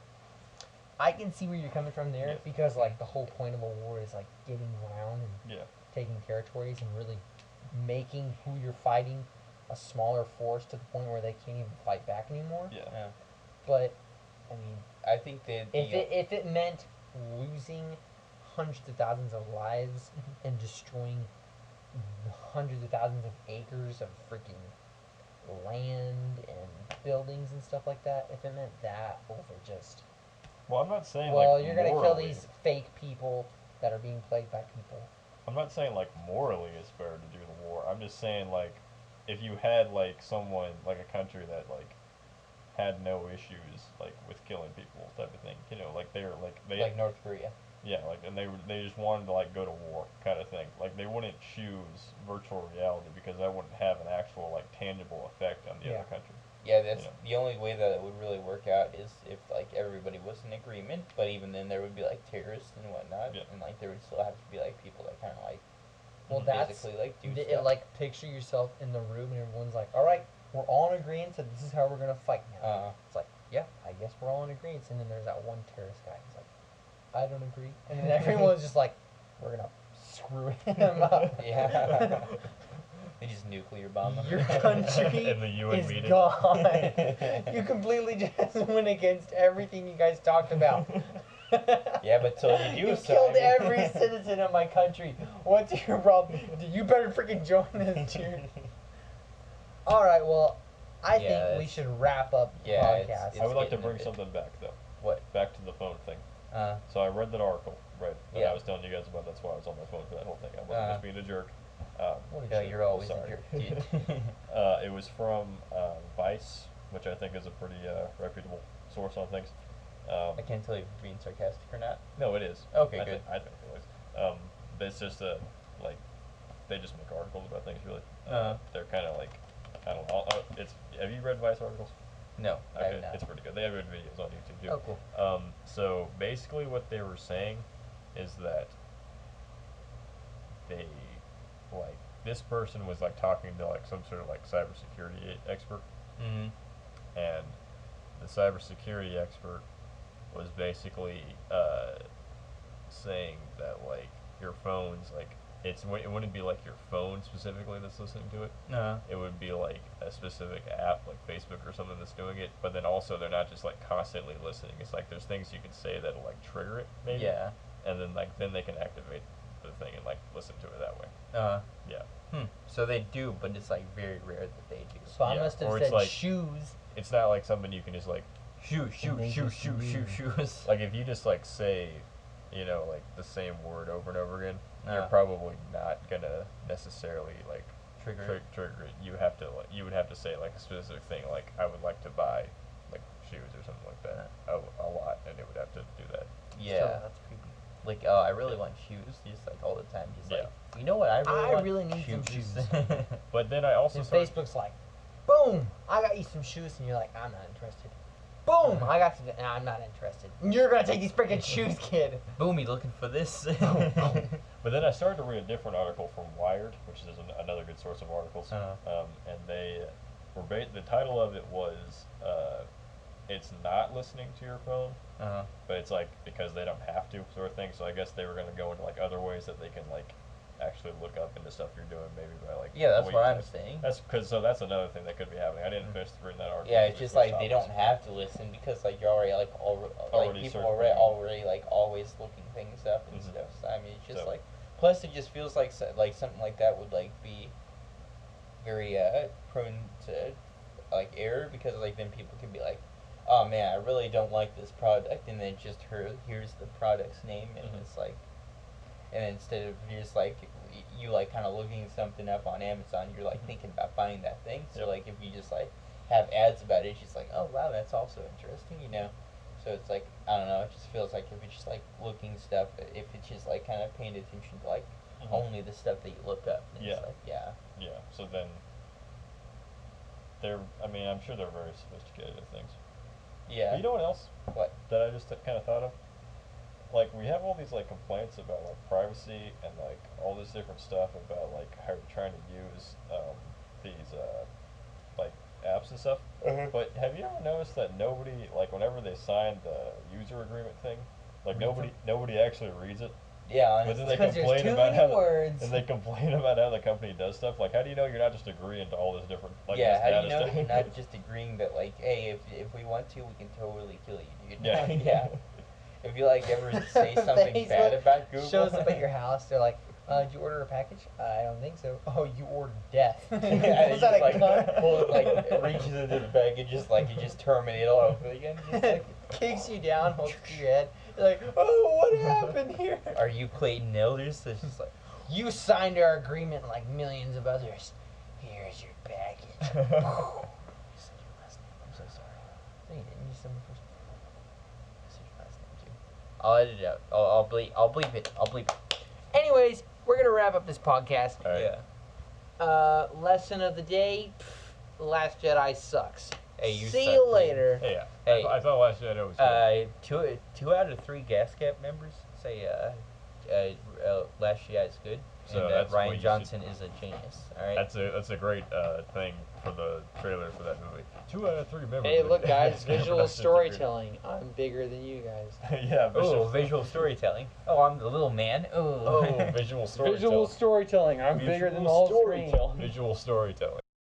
I can see where you're coming from there Yes. because like the whole point of a war is like getting around and Yeah. taking territories and really making who you're fighting a smaller force to the point where they can't even fight back anymore. Yeah. yeah. But I mean, I think that if it meant losing hundreds of thousands of lives and destroying hundreds of thousands of acres of freaking land and buildings and stuff like that, if it meant that over just Well, I'm not saying you're gonna kill morally. these fake people that are being plagued by people. I'm not saying like morally it's better to do the war. I'm just saying like if you had like someone like a country that like had no issues like with killing people type of thing, like they're like they like North Korea. yeah, like and they just wanted to like go to war kind of thing. Like they wouldn't choose virtual reality because that wouldn't have an actual like tangible effect on the Yeah. other country. Yeah, that's You know. the only way that it would really work out is if like everybody was in agreement. But even then, there would be like terrorists and whatnot, Yeah. and like there would still have to be like people that kind of like Well, that's physically like do it. stuff. Like picture yourself in the room and everyone's like, "All right, we're all in agreement. So this is how we're gonna fight now." It's like, yeah, I guess we're all in agreement. And then there's that one terrorist guy. He's like, "I don't agree," and then everyone's just like, "We're gonna screw him up." Yeah. They just nuclear bomb them. Your country In the UN is meeting. gone. You completely just went against everything you guys talked about. Yeah, but so you do. You so, killed I mean- every citizen of my country. What's your problem? You better freaking join us, dude. All right, well, I Yeah, think we it's- should wrap up the yeah, it's- podcast. it's- I would like to getting a bring bit- something back though. What? Back to the phone thing. Uh, So I read that article, right? That Yeah. I was telling you guys about. That's why I was on my phone for that whole thing. I wasn't just being a jerk. What a no, jerk. you're always Sorry. a jerk, dude. It was from Vice, which I think is a pretty reputable source on things. I can't tell if you're being sarcastic or not. No, it is. Okay, I good. I think it is. But it's just like they just make articles about things really. They're kind of like I don't know. Have you read Vice articles? No, I Okay, have not. it's pretty good. They have good videos on YouTube too. Oh, cool. So basically, what they were saying is that they like this person was like talking to like some sort of like cybersecurity expert, Mm-hmm. and the cybersecurity expert was basically saying that like your phone's like it wouldn't be like your phone specifically that's listening to it. Uh-huh. It would be like a specific app like Facebook or something that's doing it. But then also they're not just like constantly listening. It's like there's things you can say that'll like trigger it maybe. Yeah. And then like then they can activate the thing and like listen to it that way. Yeah. So they do, but it's like very rare that they do. So I Yeah, must have or it's said like- shoes. It's not like something you can just like Shoot, shoes. like if you just like say, you know, like the same word over and over again, you're Uh. probably not gonna necessarily like Trigger it. trigger it. You would have to say like a specific thing, like I would like to buy like shoes or something like that a lot, and it would have to do that. Yeah. So that's creepy. Like, oh, I really want shoes, just like all the time. Just Yeah. like, you know what? I I really really want need some shoes. But then I also And started, Facebook's like, boom, I got you some shoes, and you're like, I'm not interested. Boom, I got you. Nah, I'm not interested. You're gonna take these freaking shoes, kid. Boom, you looking for this? but then I started to read a different article from Wired, which is another good source of articles. And they were the title of it was it's not listening to your phone, but it's like because they don't have to sort of thing. So I guess they were going to go into like other ways that they can like actually look up into stuff you're doing, maybe by like Yeah, that's the way what you I'm type. saying. That's that's another thing that could be happening. I didn't finish reading that article. Yeah, it's just like they Which don't was have to listen because like you're already like Already people searching. already like always looking things up and Mhm. stuff. So I mean, it's just So- like plus it just feels like like something like that would like be very prone to like error because like then people can be like, oh man, I really don't like this product, and then just here's the product's name, and Mhm. it's like, and instead of just like you like kind of looking something up on Amazon, you're like thinking about buying that thing. So Yep. like if you just like have ads about it, it's just like, oh wow, that's also interesting, you know. So it's like I don't know, it just feels like if it's just like looking stuff, if it's just like kind of paying attention to like Mhm. only the stuff that you look up, then Yeah. it's like yeah. Yeah. So then I mean, I'm sure they're very sophisticated at things. Yeah. But you know what else What? that I just kind of thought of? Like we have all these like complaints about like privacy and like all this different stuff about like how you're trying to use these like apps and stuff. But have you ever noticed that nobody like whenever they sign the user agreement thing, like nobody actually reads it? Yeah, But then honestly. they Because there's complain too about many how words. and they complain about how the company does stuff. Like, how do you know you're not just agreeing to all this different like yeah, this how do you data know stuff? you're not just agreeing that like, hey, if we want to, we can totally kill you, dude. Yeah. Yeah. If you like ever say something bad Facebook about Google, shows up at your house. They're like, did you order a package? I don't think so. Oh, you ordered death. yeah, Was you that just, a like gun? pull it, like reaches into the bag and just like you just terminate all over again. Just like, Kicks you down, holds to your head. You're like, oh, what happened here? are you Clayton Elders? So it's just like, You signed our agreement like millions of others. Here's your baggage. You said your last name. I'm so sorry. No, you didn't. You said my first name. I said your last name too. I'll edit it out. I'll bleep it. I'll bleep it. Anyways, we're gonna wrap up this podcast. All right. Yeah. Lesson of the day: Last Jedi sucks. Hey, you See suck, you man. later. Hey, yeah. Hey. I thought Last Jedi was good. Two out of three Gascap members say Last Jedi is good, So and that's what Rian you Johnson is a genius. All right. That's a great thing for the trailer for that movie. 2 out of 3 members. Hey, of look, the- guys, Yeah, visual productions storytelling. I'm bigger than you guys. agree. Yeah, Oh, visual storytelling. Oh, I'm the little man. Oh, visual storytelling. Visual storytelling. I'm bigger than the whole screen. Visual storytelling.